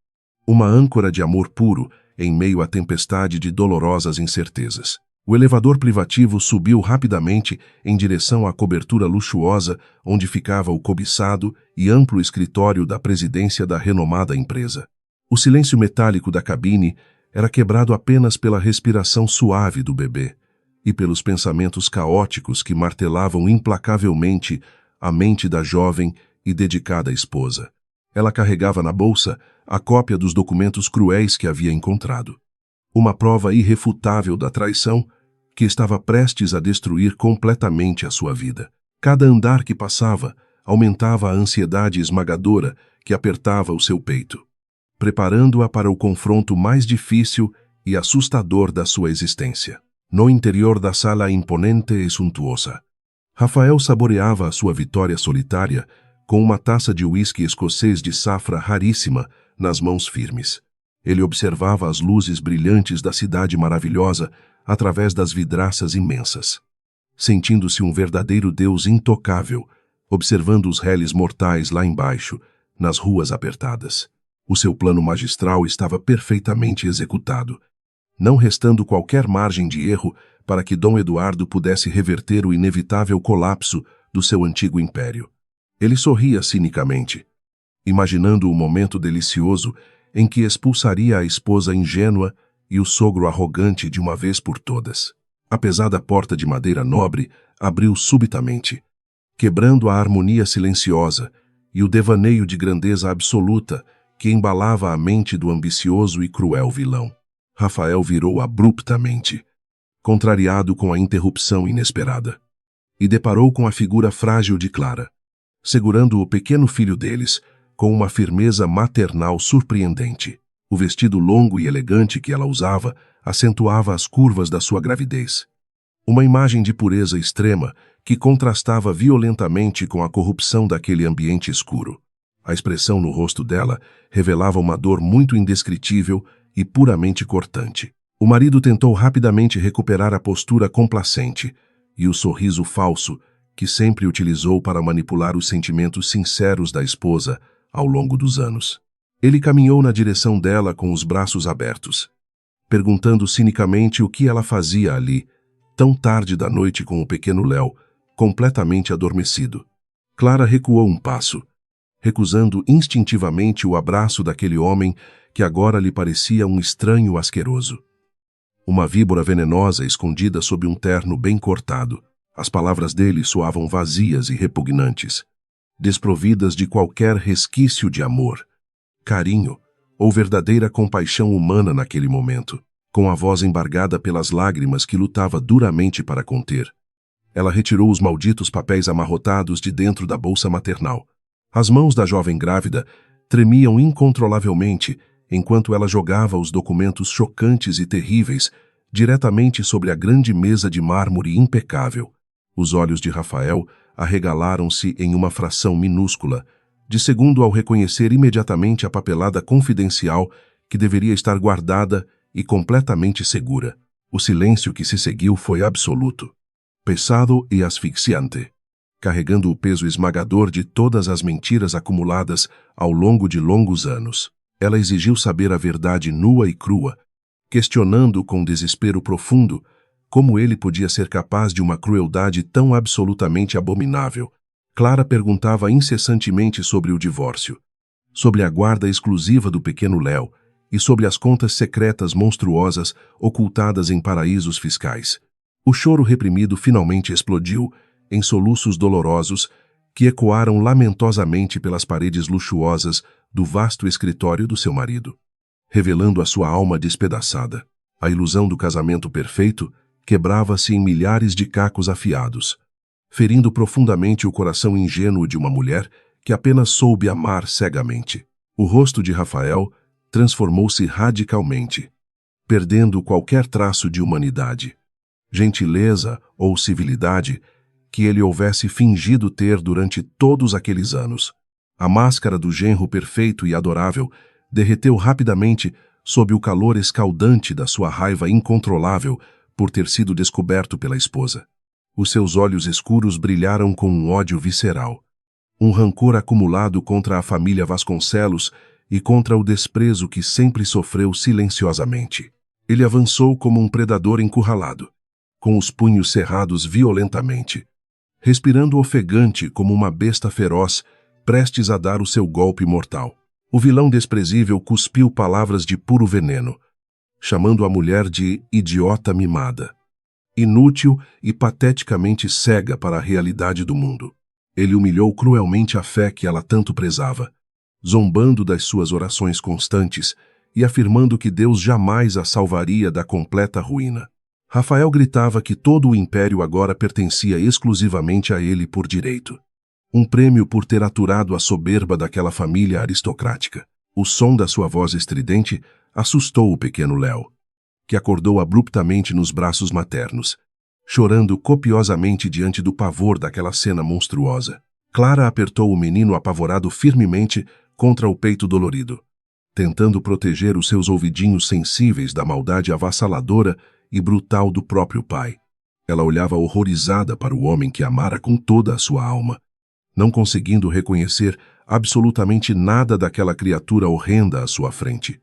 uma âncora de amor puro em meio à tempestade de dolorosas incertezas. O elevador privativo subiu rapidamente em direção à cobertura luxuosa onde ficava o cobiçado e amplo escritório da presidência da renomada empresa. O silêncio metálico da cabine era quebrado apenas pela respiração suave do bebê e pelos pensamentos caóticos que martelavam implacavelmente a mente da jovem e dedicada esposa. Ela carregava na bolsa a cópia dos documentos cruéis que havia encontrado, uma prova irrefutável da traição que estava prestes a destruir completamente a sua vida. Cada andar que passava aumentava a ansiedade esmagadora que apertava o seu peito, preparando-a para o confronto mais difícil e assustador da sua existência. No interior da sala imponente e suntuosa, Rafael saboreava a sua vitória solitária com uma taça de uísque escocês de safra raríssima nas mãos firmes. Ele observava as luzes brilhantes da cidade maravilhosa através das vidraças imensas, sentindo-se um verdadeiro deus intocável, observando os réis mortais lá embaixo, nas ruas apertadas. O seu plano magistral estava perfeitamente executado, não restando qualquer margem de erro para que Dom Eduardo pudesse reverter o inevitável colapso do seu antigo império. Ele sorria cinicamente, imaginando o momento delicioso em que expulsaria a esposa ingênua e o sogro arrogante de uma vez por todas. A pesada porta de madeira nobre abriu subitamente, quebrando a harmonia silenciosa e o devaneio de grandeza absoluta que embalava a mente do ambicioso e cruel vilão. Rafael virou abruptamente, contrariado com a interrupção inesperada, e deparou com a figura frágil de Clara, segurando o pequeno filho deles com uma firmeza maternal surpreendente. O vestido longo e elegante que ela usava acentuava as curvas da sua gravidez. Uma imagem de pureza extrema que contrastava violentamente com a corrupção daquele ambiente escuro. A expressão no rosto dela revelava uma dor muito indescritível e puramente cortante. O marido tentou rapidamente recuperar a postura complacente e o sorriso falso que sempre utilizou para manipular os sentimentos sinceros da esposa ao longo dos anos. Ele caminhou na direção dela com os braços abertos, perguntando cinicamente o que ela fazia ali, tão tarde da noite com o pequeno Léo, completamente adormecido. Clara recuou um passo, recusando instintivamente o abraço daquele homem que agora lhe parecia um estranho asqueroso. Uma víbora venenosa escondida sob um terno bem cortado. As palavras dele soavam vazias e repugnantes, desprovidas de qualquer resquício de amor, carinho ou verdadeira compaixão humana naquele momento. Com a voz embargada pelas lágrimas que lutava duramente para conter, ela retirou os malditos papéis amarrotados de dentro da bolsa maternal. As mãos da jovem grávida tremiam incontrolavelmente enquanto ela jogava os documentos chocantes e terríveis diretamente sobre a grande mesa de mármore impecável. Os olhos de Rafael arregalaram-se em uma fração minúscula, de segundo ao reconhecer imediatamente a papelada confidencial que deveria estar guardada e completamente segura. O silêncio que se seguiu foi absoluto, pesado e asfixiante, carregando o peso esmagador de todas as mentiras acumuladas ao longo de longos anos. Ela exigiu saber a verdade nua e crua, questionando com desespero profundo como ele podia ser capaz de uma crueldade tão absolutamente abominável. Clara perguntava incessantemente sobre o divórcio, sobre a guarda exclusiva do pequeno Léo e sobre as contas secretas monstruosas ocultadas em paraísos fiscais. O choro reprimido finalmente explodiu em soluços dolorosos que ecoaram lamentosamente pelas paredes luxuosas do vasto escritório do seu marido, revelando a sua alma despedaçada. A ilusão do casamento perfeito quebrava-se em milhares de cacos afiados, ferindo profundamente o coração ingênuo de uma mulher que apenas soube amar cegamente. O rosto de Rafael transformou-se radicalmente, perdendo qualquer traço de humanidade, gentileza ou civilidade que ele houvesse fingido ter durante todos aqueles anos. A máscara do genro perfeito e adorável derreteu rapidamente sob o calor escaldante da sua raiva incontrolável por ter sido descoberto pela esposa. Os seus olhos escuros brilharam com um ódio visceral, um rancor acumulado contra a família Vasconcelos e contra o desprezo que sempre sofreu silenciosamente. Ele avançou como um predador encurralado, com os punhos cerrados violentamente, respirando ofegante como uma besta feroz prestes a dar o seu golpe mortal. O vilão desprezível cuspiu palavras de puro veneno, chamando a mulher de idiota mimada, inútil e pateticamente cega para a realidade do mundo. Ele humilhou cruelmente a fé que ela tanto prezava, zombando das suas orações constantes e afirmando que Deus jamais a salvaria da completa ruína. Rafael gritava que todo o império agora pertencia exclusivamente a ele por direito. Um prêmio por ter aturado a soberba daquela família aristocrática. O som da sua voz estridente assustou o pequeno Léo, que acordou abruptamente nos braços maternos, chorando copiosamente diante do pavor daquela cena monstruosa. Clara apertou o menino apavorado firmemente contra o peito dolorido, tentando proteger os seus ouvidinhos sensíveis da maldade avassaladora e brutal do próprio pai. Ela olhava horrorizada para o homem que amara com toda a sua alma, não conseguindo reconhecer absolutamente nada daquela criatura horrenda à sua frente.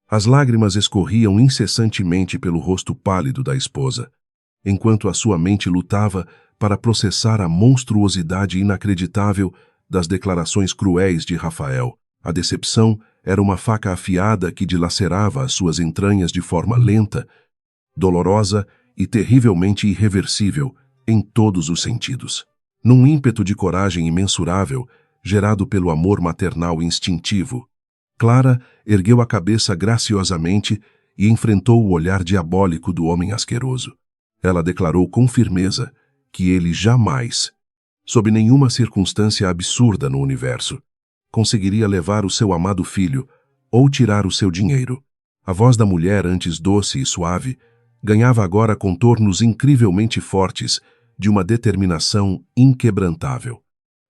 As lágrimas escorriam incessantemente pelo rosto pálido da esposa, enquanto a sua mente lutava para processar a monstruosidade inacreditável das declarações cruéis de Rafael. A decepção era uma faca afiada que dilacerava as suas entranhas de forma lenta, dolorosa e terrivelmente irreversível em todos os sentidos. Num ímpeto de coragem imensurável, gerado pelo amor maternal instintivo, Clara ergueu a cabeça graciosamente e enfrentou o olhar diabólico do homem asqueroso. Ela declarou com firmeza que ele jamais, sob nenhuma circunstância absurda no universo, conseguiria levar o seu amado filho ou tirar o seu dinheiro. A voz da mulher, antes doce e suave, ganhava agora contornos incrivelmente fortes de uma determinação inquebrantável,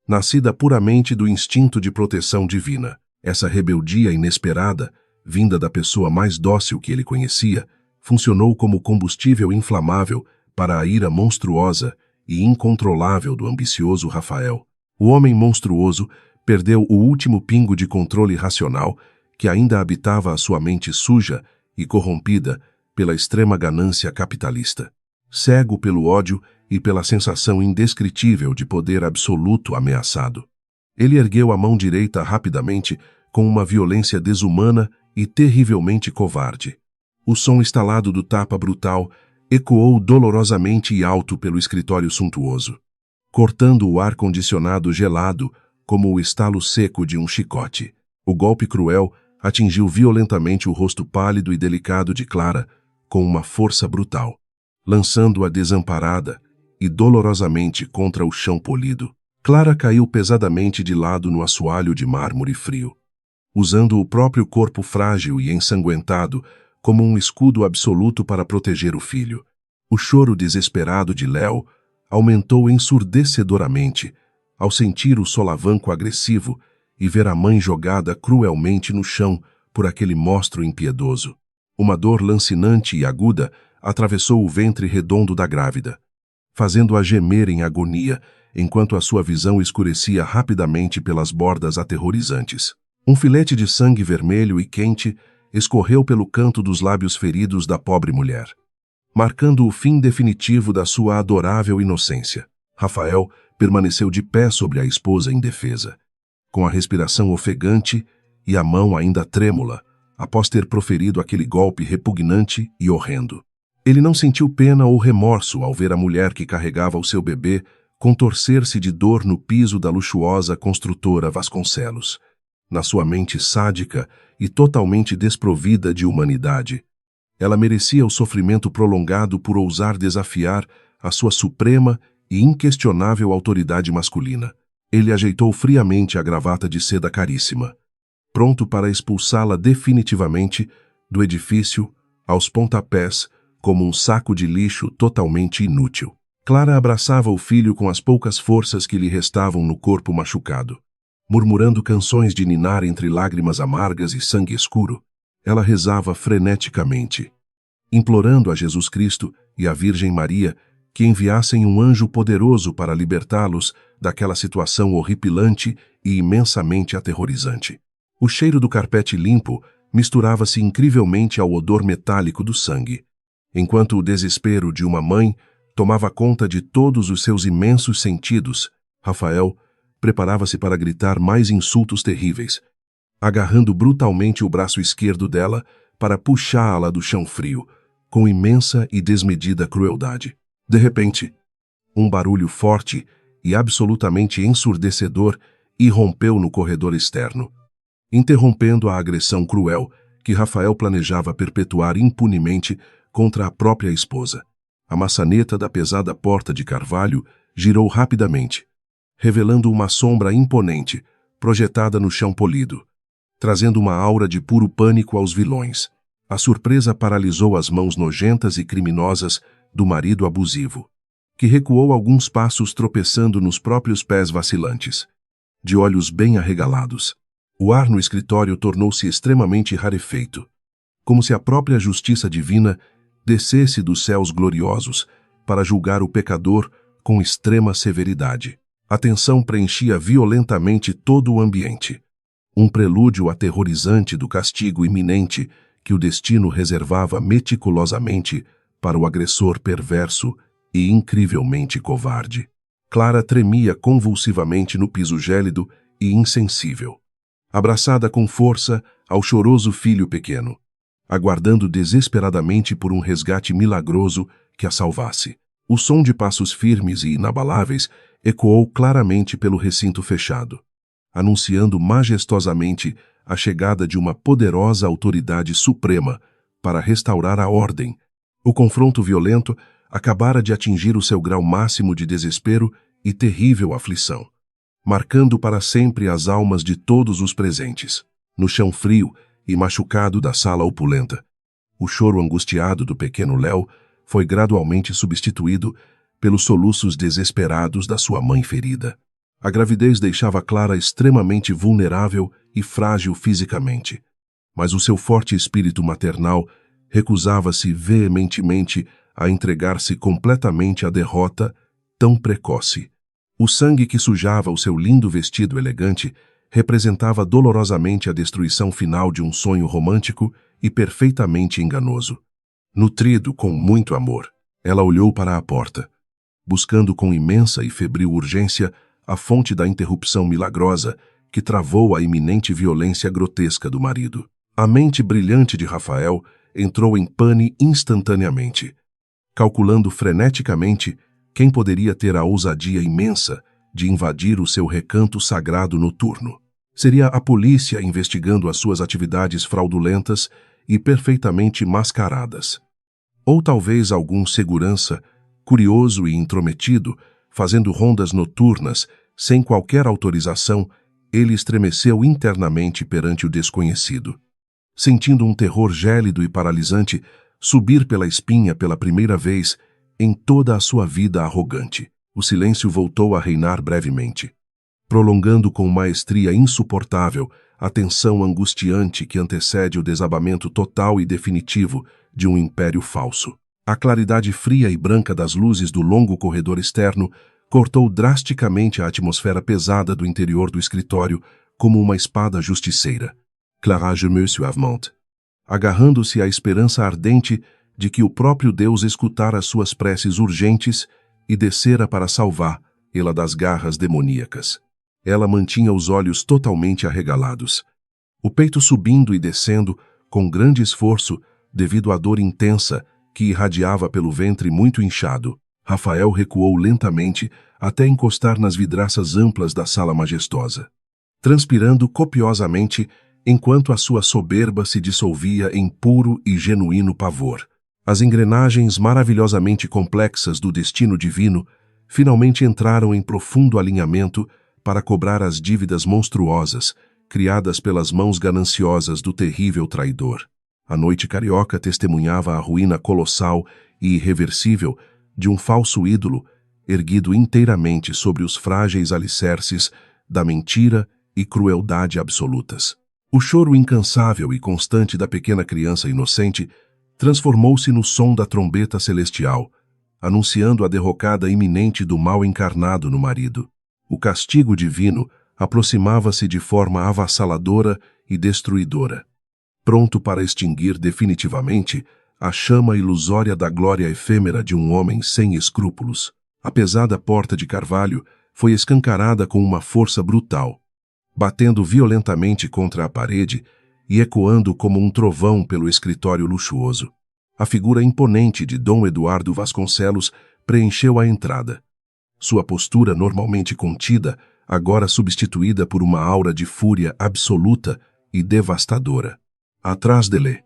nascida puramente do instinto de proteção divina. Essa rebeldia inesperada, vinda da pessoa mais dócil que ele conhecia, funcionou como combustível inflamável para a ira monstruosa e incontrolável do ambicioso Rafael. O homem monstruoso perdeu o último pingo de controle racional que ainda habitava a sua mente suja e corrompida pela extrema ganância capitalista. Cego pelo ódio e pela sensação indescritível de poder absoluto ameaçado, ele ergueu a mão direita rapidamente com uma violência desumana e terrivelmente covarde. O som estalado do tapa brutal ecoou dolorosamente e alto pelo escritório suntuoso, cortando o ar-condicionado gelado como o estalo seco de um chicote. O golpe cruel atingiu violentamente o rosto pálido e delicado de Clara com uma força brutal, lançando-a desamparada e dolorosamente contra o chão polido. Clara caiu pesadamente de lado no assoalho de mármore frio, usando o próprio corpo frágil e ensanguentado como um escudo absoluto para proteger o filho. O choro desesperado de Léo aumentou ensurdecedoramente ao sentir o solavanco agressivo e ver a mãe jogada cruelmente no chão por aquele monstro impiedoso. Uma dor lancinante e aguda atravessou o ventre redondo da grávida, fazendo-a gemer em agonia, enquanto a sua visão escurecia rapidamente pelas bordas aterrorizantes. Um filete de sangue vermelho e quente escorreu pelo canto dos lábios feridos da pobre mulher, marcando o fim definitivo da sua adorável inocência. Rafael permaneceu de pé sobre a esposa indefesa, com a respiração ofegante e a mão ainda trêmula, após ter proferido aquele golpe repugnante e horrendo. Ele não sentiu pena ou remorso ao ver a mulher que carregava o seu bebê contorcer-se de dor no piso da luxuosa construtora Vasconcelos. Na sua mente sádica e totalmente desprovida de humanidade, ela merecia o sofrimento prolongado por ousar desafiar a sua suprema e inquestionável autoridade masculina. Ele ajeitou friamente a gravata de seda caríssima, pronto para expulsá-la definitivamente do edifício aos pontapés como um saco de lixo totalmente inútil. Clara abraçava o filho com as poucas forças que lhe restavam no corpo machucado. Murmurando canções de ninar entre lágrimas amargas e sangue escuro, ela rezava freneticamente, implorando a Jesus Cristo e a Virgem Maria que enviassem um anjo poderoso para libertá-los daquela situação horripilante e imensamente aterrorizante. O cheiro do carpete limpo misturava-se incrivelmente ao odor metálico do sangue, enquanto o desespero de uma mãe tomava conta de todos os seus imensos sentidos. Rafael preparava-se para gritar mais insultos terríveis, agarrando brutalmente o braço esquerdo dela para puxá-la do chão frio, com imensa e desmedida crueldade. De repente, um barulho forte e absolutamente ensurdecedor irrompeu no corredor externo, interrompendo a agressão cruel que Rafael planejava perpetuar impunemente contra a própria esposa. A maçaneta da pesada porta de carvalho girou rapidamente, revelando uma sombra imponente, projetada no chão polido, trazendo uma aura de puro pânico aos vilões. A surpresa paralisou as mãos nojentas e criminosas do marido abusivo, que recuou alguns passos tropeçando nos próprios pés vacilantes. De olhos bem arregalados, o ar no escritório tornou-se extremamente rarefeito, como se a própria justiça divina descesse dos céus gloriosos para julgar o pecador com extrema severidade. A tensão preenchia violentamente todo o ambiente, um prelúdio aterrorizante do castigo iminente que o destino reservava meticulosamente para o agressor perverso e incrivelmente covarde. Clara tremia convulsivamente no piso gélido e insensível, abraçada com força ao choroso filho pequeno, aguardando desesperadamente por um resgate milagroso que a salvasse. O som de passos firmes e inabaláveis ecoou claramente pelo recinto fechado, anunciando majestosamente a chegada de uma poderosa autoridade suprema para restaurar a ordem. O confronto violento acabara de atingir o seu grau máximo de desespero e terrível aflição, marcando para sempre as almas de todos os presentes. No chão frio e machucado da sala opulenta, o choro angustiado do pequeno Léo foi gradualmente substituído pelos soluços desesperados da sua mãe ferida. A gravidez deixava Clara extremamente vulnerável e frágil fisicamente, mas o seu forte espírito maternal recusava-se veementemente a entregar-se completamente à derrota tão precoce. O sangue que sujava o seu lindo vestido elegante representava dolorosamente a destruição final de um sonho romântico e perfeitamente enganoso. Nutrido com muito amor, ela olhou para a porta, buscando com imensa e febril urgência a fonte da interrupção milagrosa que travou a iminente violência grotesca do marido. A mente brilhante de Rafael entrou em pane instantaneamente, calculando freneticamente quem poderia ter a ousadia imensa de invadir o seu recanto sagrado noturno. Seria a polícia investigando as suas atividades fraudulentas e perfeitamente mascaradas. Ou talvez algum segurança, curioso e intrometido, fazendo rondas noturnas, sem qualquer autorização, ele estremeceu internamente perante o desconhecido, sentindo um terror gélido e paralisante subir pela espinha pela primeira vez em toda a sua vida arrogante. O silêncio voltou a reinar brevemente, prolongando com maestria insuportável a tensão angustiante que antecede o desabamento total e definitivo de um império falso. A claridade fria e branca das luzes do longo corredor externo cortou drasticamente a atmosfera pesada do interior do escritório como uma espada justiceira. Clara gemeu suavemente, agarrando-se à esperança ardente de que o próprio Deus escutara suas preces urgentes e descera para salvá-la das garras demoníacas. Ela mantinha os olhos totalmente arregalados, o peito subindo e descendo com grande esforço devido à dor intensa que irradiava pelo ventre muito inchado. Rafael recuou lentamente até encostar nas vidraças amplas da sala majestosa, transpirando copiosamente enquanto a sua soberba se dissolvia em puro e genuíno pavor. As engrenagens maravilhosamente complexas do destino divino finalmente entraram em profundo alinhamento para cobrar as dívidas monstruosas criadas pelas mãos gananciosas do terrível traidor. A noite carioca testemunhava a ruína colossal e irreversível de um falso ídolo erguido inteiramente sobre os frágeis alicerces da mentira e crueldade absolutas. O choro incansável e constante da pequena criança inocente transformou-se no som da trombeta celestial, anunciando a derrocada iminente do mal encarnado no marido. O castigo divino aproximava-se de forma avassaladora e destruidora, pronto para extinguir definitivamente a chama ilusória da glória efêmera de um homem sem escrúpulos. A pesada porta de carvalho foi escancarada com uma força brutal, batendo violentamente contra a parede e ecoando como um trovão pelo escritório luxuoso. A figura imponente de Dom Eduardo Vasconcelos preencheu a entrada, sua postura normalmente contida, agora substituída por uma aura de fúria absoluta e devastadora. Atrás dele,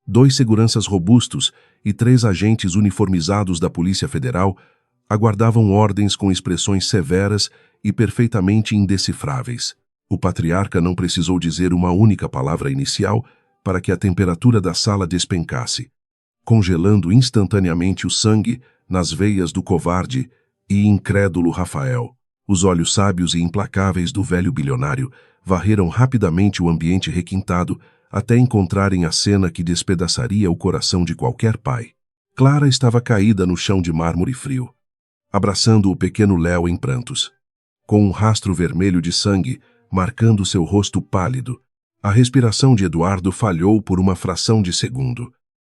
2 seguranças robustos e 3 agentes uniformizados da Polícia Federal Aguardavam ordens com expressões severas e perfeitamente indecifráveis. O patriarca não precisou dizer uma única palavra inicial para que a temperatura da sala despencasse, congelando instantaneamente o sangue nas veias do covarde e incrédulo Rafael. Os olhos sábios e implacáveis do velho bilionário varreram rapidamente o ambiente requintado até encontrarem a cena que despedaçaria o coração de qualquer pai. Clara estava caída no chão de mármore frio, abraçando o pequeno Léo em prantos, com um rastro vermelho de sangue marcando seu rosto pálido. A respiração de Eduardo falhou por uma fração de segundo,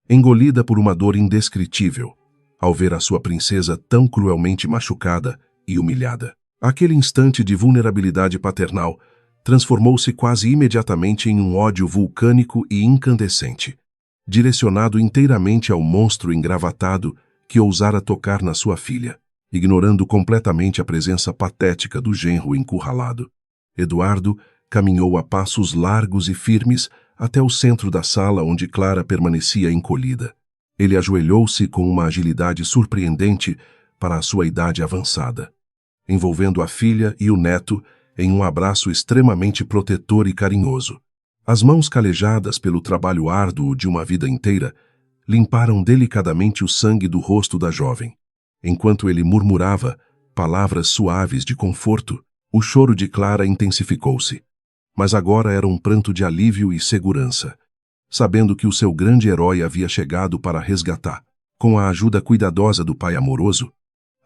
engolida por uma dor indescritível, ao ver a sua princesa tão cruelmente machucada e humilhada. Aquele instante de vulnerabilidade paternal transformou-se quase imediatamente em um ódio vulcânico e incandescente, direcionado inteiramente ao monstro engravatado que ousara tocar na sua filha, ignorando completamente a presença patética do genro encurralado. Eduardo caminhou a passos largos e firmes até o centro da sala onde Clara permanecia encolhida. Ele ajoelhou-se com uma agilidade surpreendente para a sua idade avançada, envolvendo a filha e o neto em um abraço extremamente protetor e carinhoso. As mãos calejadas pelo trabalho árduo de uma vida inteira limparam delicadamente o sangue do rosto da jovem. Enquanto ele murmurava palavras suaves de conforto, o choro de Clara intensificou-se. Mas agora era um pranto de alívio e segurança, sabendo que o seu grande herói havia chegado para resgatar. Com a ajuda cuidadosa do pai amoroso,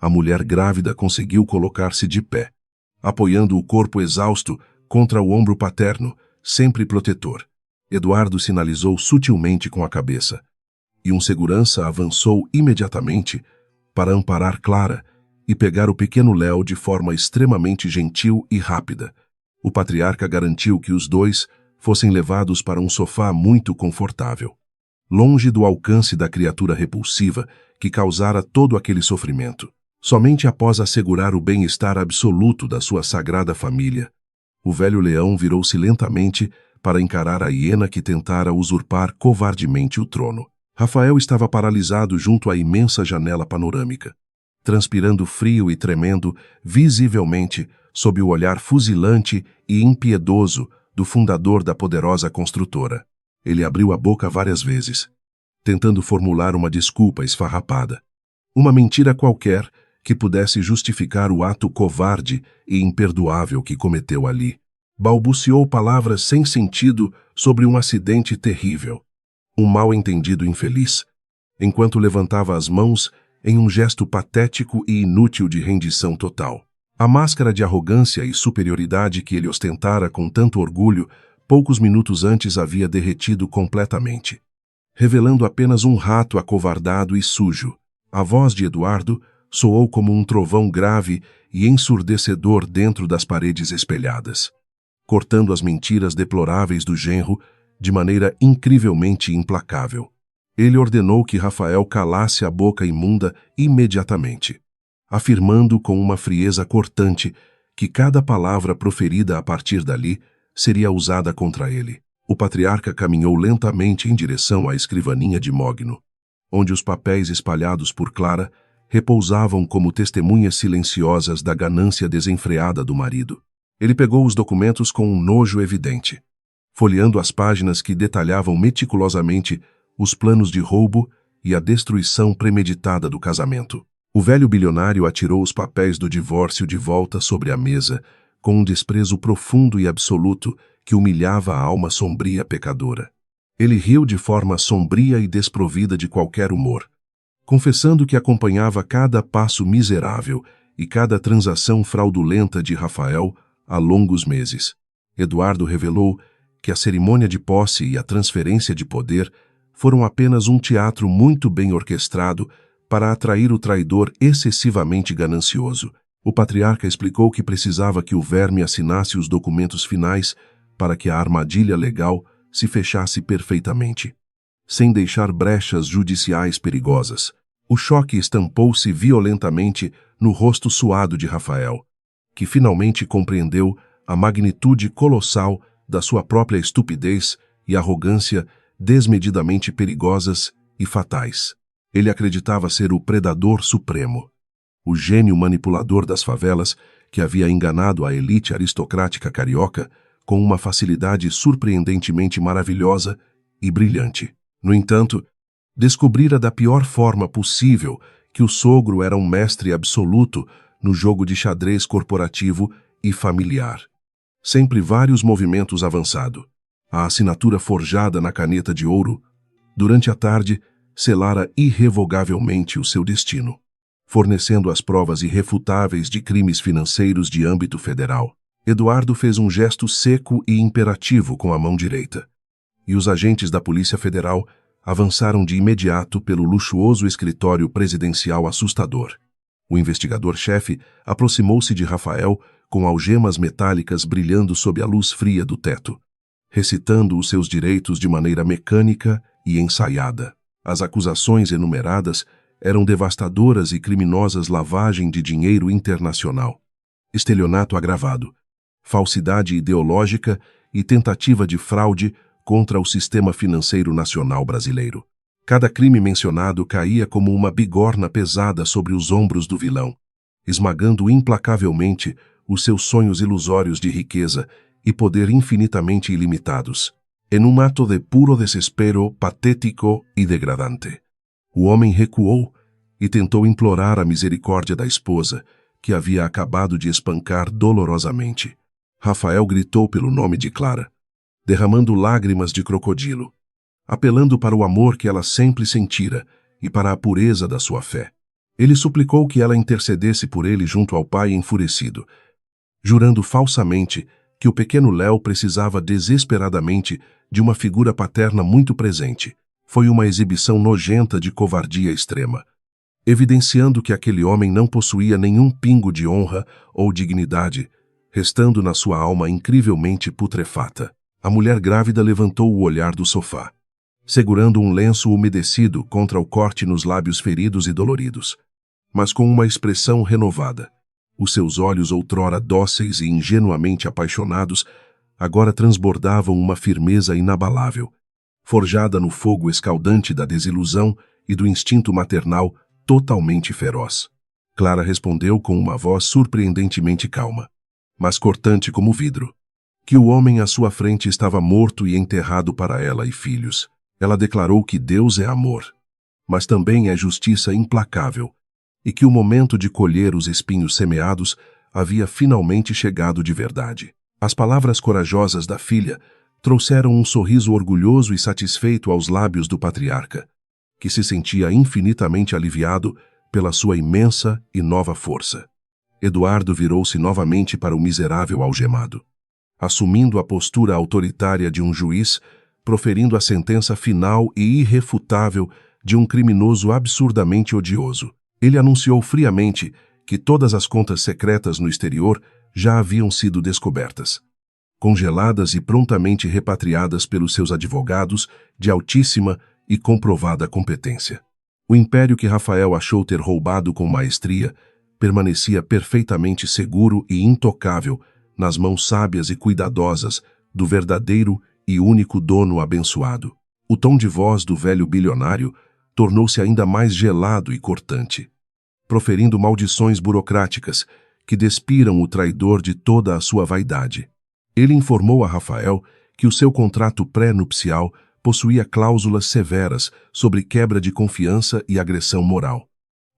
a mulher grávida conseguiu colocar-se de pé, apoiando o corpo exausto contra o ombro paterno, sempre protetor. Eduardo sinalizou sutilmente com a cabeça, e um segurança avançou imediatamente para amparar Clara e pegar o pequeno Léo de forma extremamente gentil e rápida. O patriarca garantiu que os dois fossem levados para um sofá muito confortável, longe do alcance da criatura repulsiva que causara todo aquele sofrimento. Somente após assegurar o bem-estar absoluto da sua sagrada família, o velho leão virou-se lentamente para encarar a hiena que tentara usurpar covardemente o trono. Rafael estava paralisado junto à imensa janela panorâmica, transpirando frio e tremendo visivelmente sob o olhar fuzilante e impiedoso do fundador da poderosa construtora. Ele abriu a boca várias vezes, tentando formular uma desculpa esfarrapada, uma mentira qualquer que pudesse justificar o ato covarde e imperdoável que cometeu ali. Balbuciou palavras sem sentido sobre um acidente terrível, um mal-entendido infeliz, enquanto levantava as mãos em um gesto patético e inútil de rendição total. A máscara de arrogância e superioridade que ele ostentara com tanto orgulho, poucos minutos antes havia derretido completamente, revelando apenas um rato acovardado e sujo. A voz de Eduardo soou como um trovão grave e ensurdecedor dentro das paredes espelhadas, cortando as mentiras deploráveis do genro de maneira incrivelmente implacável. Ele ordenou que Rafael calasse a boca imunda imediatamente, afirmando com uma frieza cortante que cada palavra proferida a partir dali seria usada contra ele. O patriarca caminhou lentamente em direção à escrivaninha de mogno, onde os papéis espalhados por Clara repousavam como testemunhas silenciosas da ganância desenfreada do marido. Ele pegou os documentos com um nojo evidente, folheando as páginas que detalhavam meticulosamente os planos de roubo e a destruição premeditada do casamento. O velho bilionário atirou os papéis do divórcio de volta sobre a mesa, com um desprezo profundo e absoluto que humilhava a alma sombria pecadora. Ele riu de forma sombria e desprovida de qualquer humor, confessando que acompanhava cada passo miserável e cada transação fraudulenta de Rafael há longos meses. Eduardo revelou que a cerimônia de posse e a transferência de poder foram apenas um teatro muito bem orquestrado para atrair o traidor excessivamente ganancioso. O patriarca explicou que precisava que o verme assinasse os documentos finais para que a armadilha legal se fechasse perfeitamente, sem deixar brechas judiciais perigosas. O choque estampou-se violentamente no rosto suado de Rafael, que finalmente compreendeu a magnitude colossal da sua própria estupidez e arrogância desmedidamente perigosas e fatais. Ele acreditava ser o predador supremo, O gênio manipulador das favelas, que havia enganado a elite aristocrática carioca com uma facilidade surpreendentemente maravilhosa e brilhante. No entanto, descobrira da pior forma possível que o sogro era um mestre absoluto no jogo de xadrez corporativo e familiar. Sempre vários movimentos avançado. A assinatura forjada na caneta de ouro, durante a tarde, selara irrevogavelmente o seu destino, fornecendo as provas irrefutáveis de crimes financeiros de âmbito federal. Eduardo fez um gesto seco e imperativo com a mão direita, e os agentes da Polícia Federal avançaram de imediato pelo luxuoso escritório presidencial assustador. O investigador-chefe aproximou-se de Rafael com algemas metálicas brilhando sob a luz fria do teto, recitando os seus direitos de maneira mecânica e ensaiada. As acusações enumeradas eram devastadoras e criminosas: lavagem de dinheiro internacional, estelionato agravado, falsidade ideológica e tentativa de fraude contra o sistema financeiro nacional brasileiro. Cada crime mencionado caía como uma bigorna pesada sobre os ombros do vilão, esmagando implacavelmente os seus sonhos ilusórios de riqueza e poder infinitamente ilimitados, em um ato de puro desespero patético e degradante. O homem recuou e tentou implorar a misericórdia da esposa, que havia acabado de espancar dolorosamente. Rafael gritou pelo nome de Clara, derramando lágrimas de crocodilo, apelando para o amor que ela sempre sentira e para a pureza da sua fé. Ele suplicou que ela intercedesse por ele junto ao pai enfurecido, jurando falsamente que o pequeno Léo precisava desesperadamente de uma figura paterna muito presente. Foi uma exibição nojenta de covardia extrema, evidenciando que aquele homem não possuía nenhum pingo de honra ou dignidade, restando na sua alma incrivelmente putrefata. A mulher grávida levantou o olhar do sofá, segurando um lenço umedecido contra o corte nos lábios feridos e doloridos, mas com uma expressão renovada. Os seus olhos, outrora dóceis e ingenuamente apaixonados, agora transbordavam uma firmeza inabalável, forjada no fogo escaldante da desilusão e do instinto maternal totalmente feroz. Clara respondeu com uma voz surpreendentemente calma, mas cortante como vidro, que o homem à sua frente estava morto e enterrado para ela e filhos. Ela declarou que Deus é amor, mas também é justiça implacável, e que o momento de colher os espinhos semeados havia finalmente chegado de verdade. As palavras corajosas da filha trouxeram um sorriso orgulhoso e satisfeito aos lábios do patriarca, que se sentia infinitamente aliviado pela sua imensa e nova força. Eduardo virou-se novamente para o miserável algemado, assumindo a postura autoritária de um juiz, proferindo a sentença final e irrefutável de um criminoso absurdamente odioso. Ele anunciou friamente que todas as contas secretas no exterior já haviam sido descobertas, congeladas e prontamente repatriadas pelos seus advogados de altíssima e comprovada competência. O império que Rafael achou ter roubado com maestria permanecia perfeitamente seguro e intocável nas mãos sábias e cuidadosas do verdadeiro e único dono abençoado. O tom de voz do velho bilionário tornou-se ainda mais gelado e cortante, proferindo maldições burocráticas que despiram o traidor de toda a sua vaidade. Ele informou a Rafael que o seu contrato pré-nupcial possuía cláusulas severas sobre quebra de confiança e agressão moral,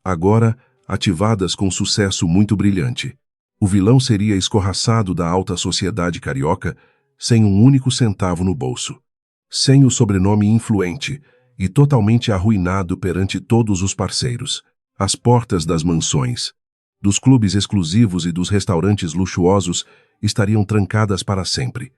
agora ativadas com sucesso muito brilhante. O vilão seria escorraçado da alta sociedade carioca sem um único centavo no bolso, sem o sobrenome influente e totalmente arruinado perante todos os parceiros. As portas das mansões, dos clubes exclusivos e dos restaurantes luxuosos estariam trancadas para sempre,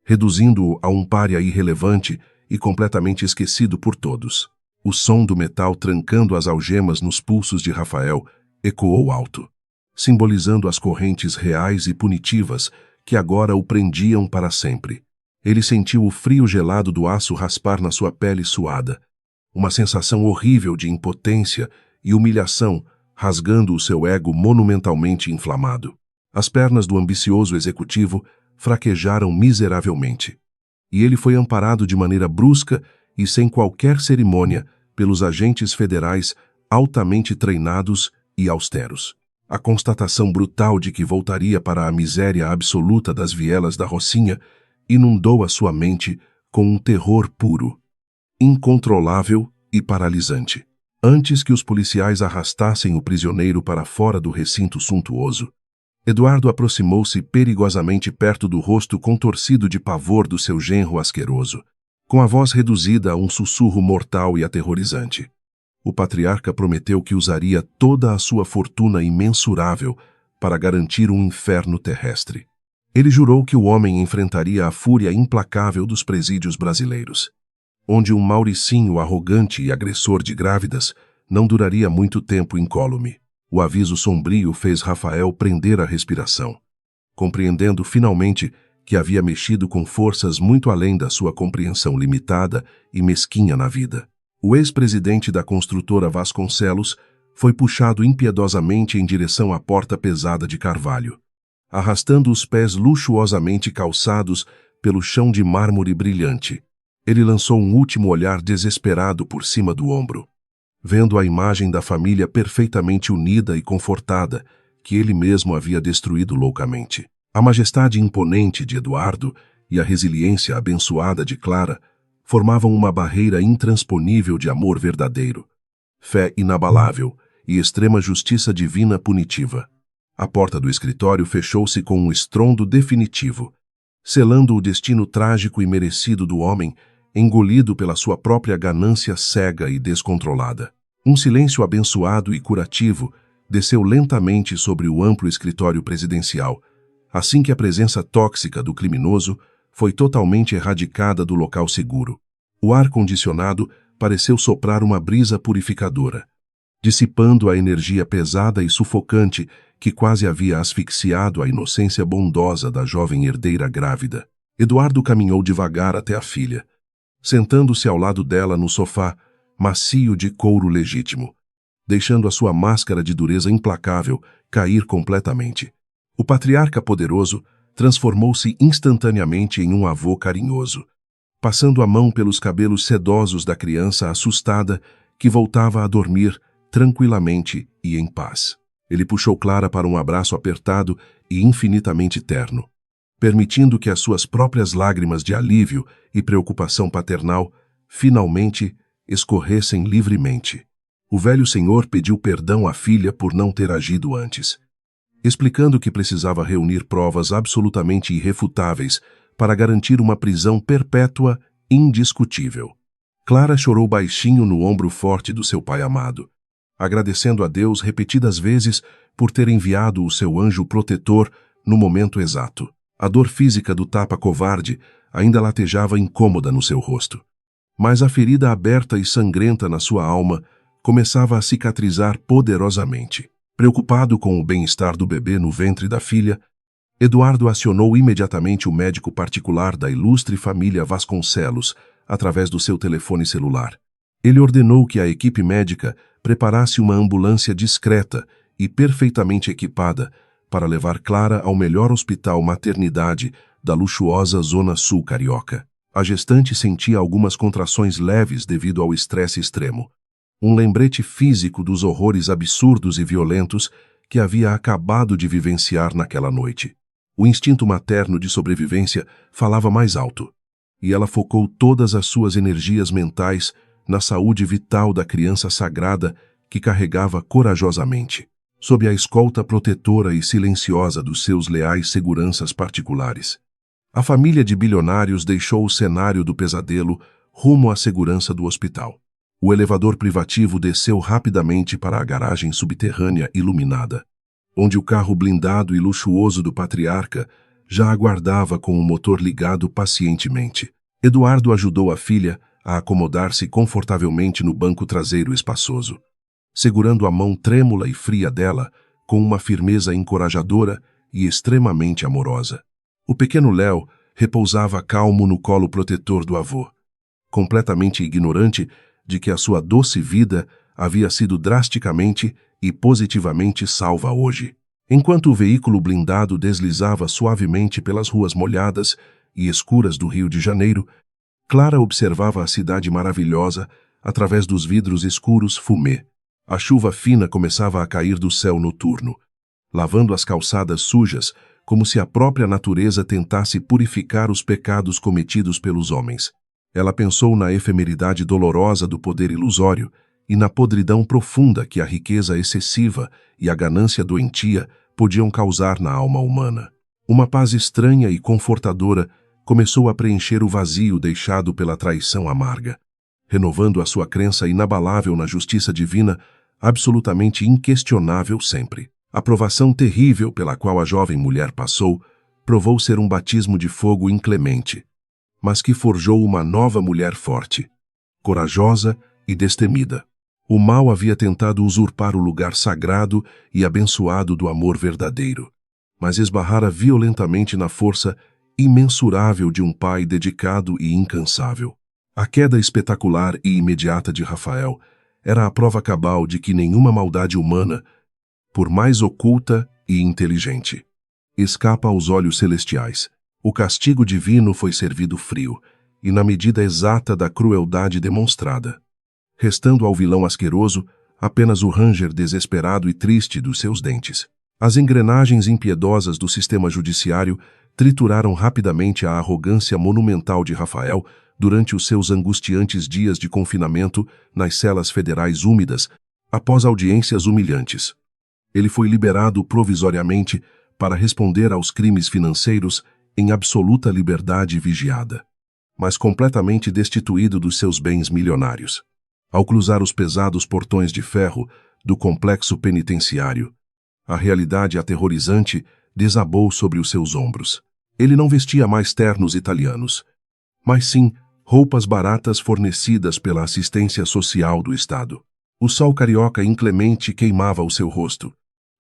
reduzindo-o a um pária irrelevante e completamente esquecido por todos. O som do metal trancando as algemas nos pulsos de Rafael ecoou alto, simbolizando as correntes reais e punitivas que agora o prendiam para sempre. Ele sentiu o frio gelado do aço raspar na sua pele suada, uma sensação horrível de impotência e humilhação rasgando o seu ego monumentalmente inflamado. As pernas do ambicioso executivo fraquejaram miseravelmente, e ele foi amparado de maneira brusca e sem qualquer cerimônia pelos agentes federais altamente treinados e austeros. A constatação brutal de que voltaria para a miséria absoluta das vielas da Rocinha inundou a sua mente com um terror puro, incontrolável e paralisante. Antes que os policiais arrastassem o prisioneiro para fora do recinto suntuoso, Eduardo aproximou-se perigosamente perto do rosto contorcido de pavor do seu genro asqueroso, com a voz reduzida a um sussurro mortal e aterrorizante. O patriarca prometeu que usaria toda a sua fortuna imensurável para garantir um inferno terrestre. Ele jurou que o homem enfrentaria a fúria implacável dos presídios brasileiros, onde um Mauricinho arrogante e agressor de grávidas não duraria muito tempo incólume. O aviso sombrio fez Rafael prender a respiração, compreendendo finalmente que havia mexido com forças muito além da sua compreensão limitada e mesquinha na vida. O ex-presidente da construtora Vasconcelos foi puxado impiedosamente em direção à porta pesada de carvalho, arrastando os pés luxuosamente calçados pelo chão de mármore brilhante. Ele lançou um último olhar desesperado por cima do ombro, vendo a imagem da família perfeitamente unida e confortada que ele mesmo havia destruído loucamente. A majestade imponente de Eduardo e a resiliência abençoada de Clara formavam uma barreira intransponível de amor verdadeiro, fé inabalável e extrema justiça divina punitiva. A porta do escritório fechou-se com um estrondo definitivo, selando o destino trágico e merecido do homem, engolido pela sua própria ganância cega e descontrolada. Um silêncio abençoado e curativo desceu lentamente sobre o amplo escritório presidencial, assim que a presença tóxica do criminoso foi totalmente erradicada do local seguro. O ar-condicionado pareceu soprar uma brisa purificadora, dissipando a energia pesada e sufocante que quase havia asfixiado a inocência bondosa da jovem herdeira grávida. Eduardo caminhou devagar até a filha, sentando-se ao lado dela no sofá, macio de couro legítimo, deixando a sua máscara de dureza implacável cair completamente. O patriarca poderoso transformou-se instantaneamente em um avô carinhoso, passando a mão pelos cabelos sedosos da criança assustada que voltava a dormir tranquilamente e em paz. Ele puxou Clara para um abraço apertado e infinitamente terno, permitindo que as suas próprias lágrimas de alívio e preocupação paternal finalmente escorressem livremente. O velho senhor pediu perdão à filha por não ter agido antes, explicando que precisava reunir provas absolutamente irrefutáveis para garantir uma prisão perpétua indiscutível. Clara chorou baixinho no ombro forte do seu pai amado, agradecendo a Deus repetidas vezes por ter enviado o seu anjo protetor no momento exato. A dor física do tapa covarde ainda latejava incômoda no seu rosto, mas a ferida aberta e sangrenta na sua alma começava a cicatrizar poderosamente. Preocupado com o bem-estar do bebê no ventre da filha, Eduardo acionou imediatamente o médico particular da ilustre família Vasconcelos através do seu telefone celular. Ele ordenou que a equipe médica preparasse uma ambulância discreta e perfeitamente equipada para levar Clara ao melhor hospital maternidade da luxuosa Zona Sul carioca. A gestante sentia algumas contrações leves devido ao estresse extremo, um lembrete físico dos horrores absurdos e violentos que havia acabado de vivenciar naquela noite. O instinto materno de sobrevivência falava mais alto, e ela focou todas as suas energias mentais na saúde vital da criança sagrada que carregava corajosamente, sob a escolta protetora e silenciosa dos seus leais seguranças particulares. A família de bilionários deixou o cenário do pesadelo rumo à segurança do hospital. O elevador privativo desceu rapidamente para a garagem subterrânea iluminada, onde o carro blindado e luxuoso do patriarca já aguardava com o motor ligado pacientemente. Eduardo ajudou a filha a acomodar-se confortavelmente no banco traseiro espaçoso, segurando a mão trêmula e fria dela com uma firmeza encorajadora e extremamente amorosa. O pequeno Léo repousava calmo no colo protetor do avô, completamente ignorante de que a sua doce vida havia sido drasticamente e positivamente salva hoje. Enquanto o veículo blindado deslizava suavemente pelas ruas molhadas e escuras do Rio de Janeiro, Clara observava a cidade maravilhosa através dos vidros escuros fumê. A chuva fina começava a cair do céu noturno, lavando as calçadas sujas, como se a própria natureza tentasse purificar os pecados cometidos pelos homens. Ela pensou na efemeridade dolorosa do poder ilusório e na podridão profunda que a riqueza excessiva e a ganância doentia podiam causar na alma humana. Uma paz estranha e confortadora começou a preencher o vazio deixado pela traição amarga, renovando a sua crença inabalável na justiça divina, absolutamente inquestionável sempre. A provação terrível pela qual a jovem mulher passou provou ser um batismo de fogo inclemente, mas que forjou uma nova mulher forte, corajosa e destemida. O mal havia tentado usurpar o lugar sagrado e abençoado do amor verdadeiro, mas esbarrara violentamente na força imensurável de um pai dedicado e incansável. A queda espetacular e imediata de Rafael era a prova cabal de que nenhuma maldade humana, por mais oculta e inteligente, escapa aos olhos celestiais. O castigo divino foi servido frio, e na medida exata da crueldade demonstrada, restando ao vilão asqueroso apenas o ranger desesperado e triste dos seus dentes. As engrenagens impiedosas do sistema judiciário trituraram rapidamente a arrogância monumental de Rafael durante os seus angustiantes dias de confinamento nas celas federais úmidas, após audiências humilhantes. Ele foi liberado provisoriamente para responder aos crimes financeiros em absoluta liberdade vigiada, mas completamente destituído dos seus bens milionários. Ao cruzar os pesados portões de ferro do complexo penitenciário, a realidade aterrorizante desabou sobre os seus ombros. Ele não vestia mais ternos italianos, mas sim roupas baratas fornecidas pela assistência social do Estado. O sol carioca inclemente queimava o seu rosto,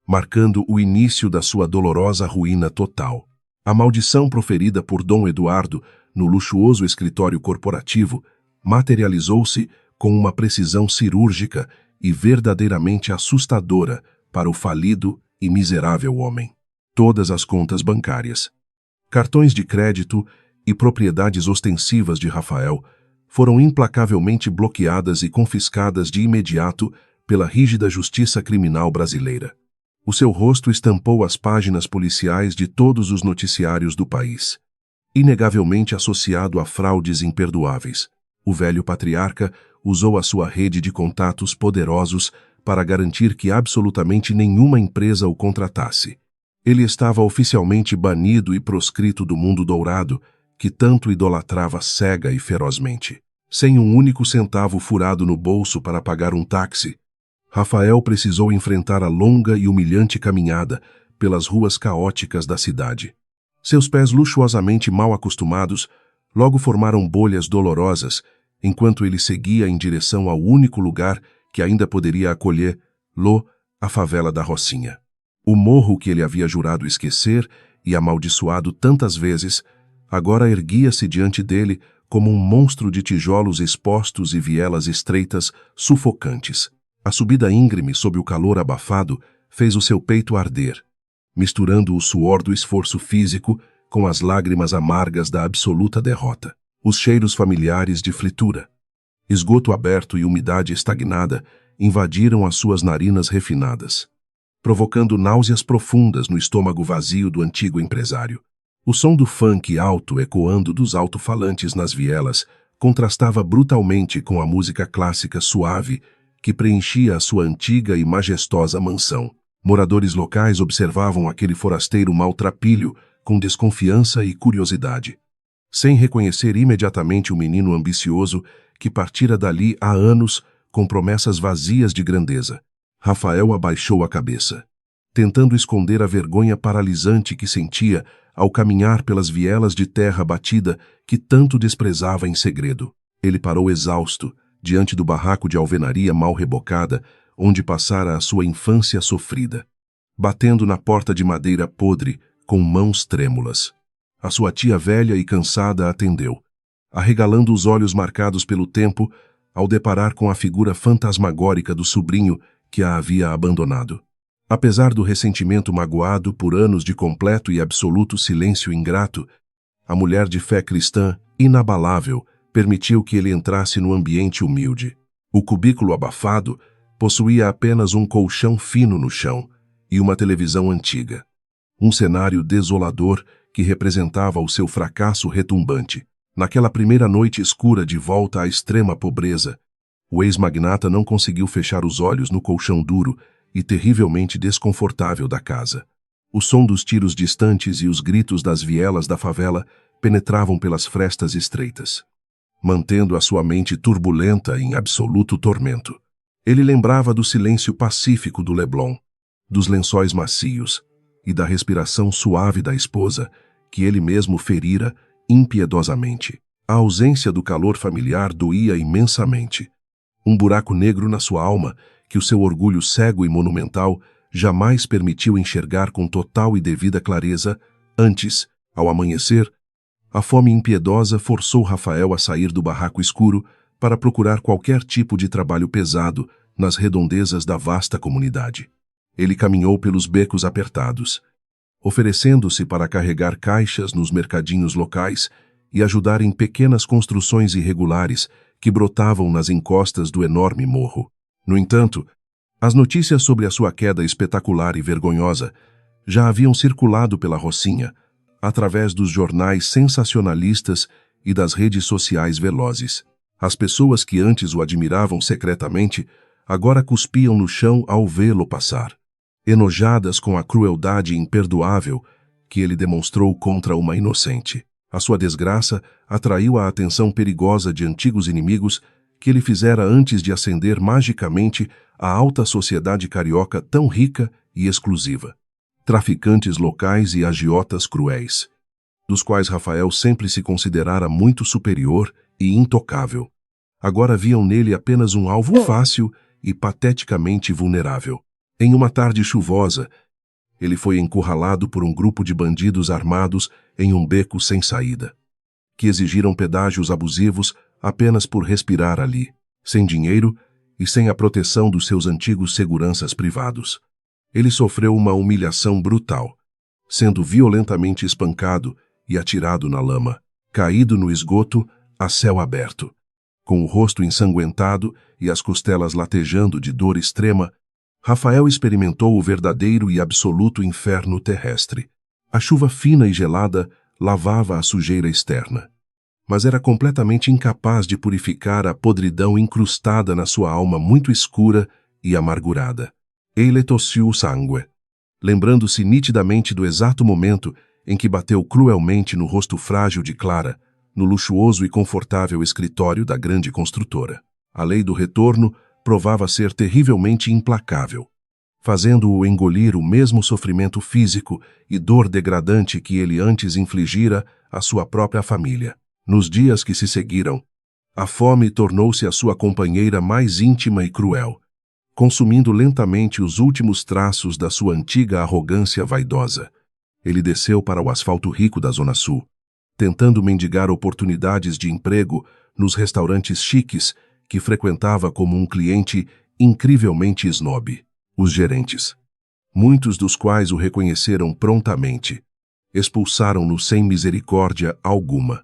marcando o início da sua dolorosa ruína total. A maldição proferida por Dom Eduardo no luxuoso escritório corporativo materializou-se com uma precisão cirúrgica e verdadeiramente assustadora para o falido e miserável homem. Todas as contas bancárias, cartões de crédito e propriedades ostensivas de Rafael foram implacavelmente bloqueadas e confiscadas de imediato pela rígida justiça criminal brasileira. O seu rosto estampou as páginas policiais de todos os noticiários do país, inegavelmente associado a fraudes imperdoáveis. O velho patriarca usou a sua rede de contatos poderosos para garantir que absolutamente nenhuma empresa o contratasse. Ele estava oficialmente banido e proscrito do mundo dourado, que tanto idolatrava cega e ferozmente. Sem um único centavo furado no bolso para pagar um táxi, Rafael precisou enfrentar a longa e humilhante caminhada pelas ruas caóticas da cidade. Seus pés luxuosamente mal acostumados logo formaram bolhas dolorosas enquanto ele seguia em direção ao único lugar que ainda poderia acolhê-lo, a favela da Rocinha. O morro que ele havia jurado esquecer e amaldiçoado tantas vezes, agora erguia-se diante dele como um monstro de tijolos expostos e vielas estreitas, sufocantes. A subida íngreme sob o calor abafado fez o seu peito arder, misturando o suor do esforço físico com as lágrimas amargas da absoluta derrota. Os cheiros familiares de fritura, esgoto aberto e umidade estagnada invadiram as suas narinas refinadas, provocando náuseas profundas no estômago vazio do antigo empresário. O som do funk alto ecoando dos alto-falantes nas vielas contrastava brutalmente com a música clássica suave que preenchia a sua antiga e majestosa mansão. Moradores locais observavam aquele forasteiro maltrapilho com desconfiança e curiosidade, sem reconhecer imediatamente o menino ambicioso que partira dali há anos com promessas vazias de grandeza. Rafael abaixou a cabeça, tentando esconder a vergonha paralisante que sentia ao caminhar pelas vielas de terra batida que tanto desprezava em segredo. Ele parou exausto diante do barraco de alvenaria mal rebocada onde passara a sua infância sofrida, batendo na porta de madeira podre com mãos trêmulas. A sua tia velha e cansada atendeu, arregalando os olhos marcados pelo tempo ao deparar com a figura fantasmagórica do sobrinho que a havia abandonado. Apesar do ressentimento magoado por anos de completo e absoluto silêncio ingrato, a mulher de fé cristã, inabalável, permitiu que ele entrasse no ambiente humilde. O cubículo abafado, Possuía apenas um colchão fino no chão e uma televisão antiga. Um cenário desolador que representava o seu fracasso retumbante. Naquela primeira noite escura de volta à extrema pobreza, o ex-magnata não conseguiu fechar os olhos no colchão duro e terrivelmente desconfortável da casa. O som dos tiros distantes e os gritos das vielas da favela penetravam pelas frestas estreitas, mantendo a sua mente turbulenta em absoluto tormento. Ele lembrava do silêncio pacífico do Leblon, dos lençóis macios e da respiração suave da esposa, que ele mesmo ferira impiedosamente. A ausência do calor familiar doía imensamente. Um buraco negro na sua alma que o seu orgulho cego e monumental jamais permitiu enxergar com total e devida clareza. Antes, ao amanhecer, a fome impiedosa forçou Rafael a sair do barraco escuro para procurar qualquer tipo de trabalho pesado nas redondezas da vasta comunidade. Ele caminhou pelos becos apertados, oferecendo-se para carregar caixas nos mercadinhos locais e ajudar em pequenas construções irregulares que brotavam nas encostas do enorme morro. No entanto, as notícias sobre a sua queda espetacular e vergonhosa já haviam circulado pela Rocinha, através dos jornais sensacionalistas e das redes sociais velozes. As pessoas que antes o admiravam secretamente agora cuspiam no chão ao vê-lo passar, enojadas com a crueldade imperdoável que ele demonstrou contra uma inocente. A sua desgraça atraiu a atenção perigosa de antigos inimigos que ele fizera antes de ascender magicamente à alta sociedade carioca tão rica e exclusiva. Traficantes locais e agiotas cruéis, dos quais Rafael sempre se considerara muito superior e intocável, agora viam nele apenas um alvo fácil e pateticamente vulnerável. Em uma tarde chuvosa, ele foi encurralado por um grupo de bandidos armados em um beco sem saída, que exigiram pedágios abusivos apenas por respirar ali, sem dinheiro e sem a proteção dos seus antigos seguranças privados. Ele sofreu uma humilhação brutal, sendo violentamente espancado e atirado na lama, caído no esgoto a céu aberto. Com o rosto ensanguentado e as costelas latejando de dor extrema, Rafael experimentou o verdadeiro e absoluto inferno terrestre. A chuva fina e gelada lavava a sujeira externa, mas era completamente incapaz de purificar a podridão incrustada na sua alma muito escura e amargurada. Ele tossiu o sangue, lembrando-se nitidamente do exato momento em que bateu cruelmente no rosto frágil de Clara, no luxuoso e confortável escritório da grande construtora. A lei do retorno provava ser terrivelmente implacável, fazendo-o engolir o mesmo sofrimento físico e dor degradante que ele antes infligira à sua própria família. Nos dias que se seguiram, a fome tornou-se a sua companheira mais íntima e cruel, consumindo lentamente os últimos traços da sua antiga arrogância vaidosa. Ele desceu para o asfalto rico da Zona Sul, tentando mendigar oportunidades de emprego nos restaurantes chiques que frequentava como um cliente incrivelmente snob. Os gerentes, muitos dos quais o reconheceram prontamente, expulsaram-no sem misericórdia alguma.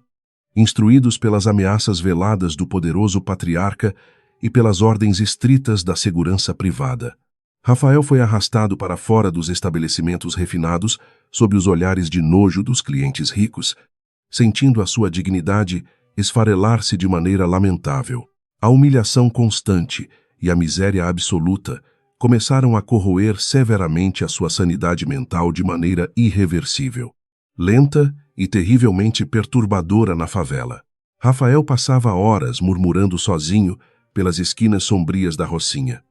Instruídos pelas ameaças veladas do poderoso patriarca e pelas ordens estritas da segurança privada, Rafael foi arrastado para fora dos estabelecimentos refinados sob os olhares de nojo dos clientes ricos, sentindo a sua dignidade esfarelar-se de maneira lamentável. A humilhação constante e a miséria absoluta começaram a corroer severamente a sua sanidade mental de maneira irreversível, lenta e terrivelmente perturbadora na favela. Rafael passava horas murmurando sozinho pelas esquinas sombrias da Rocinha,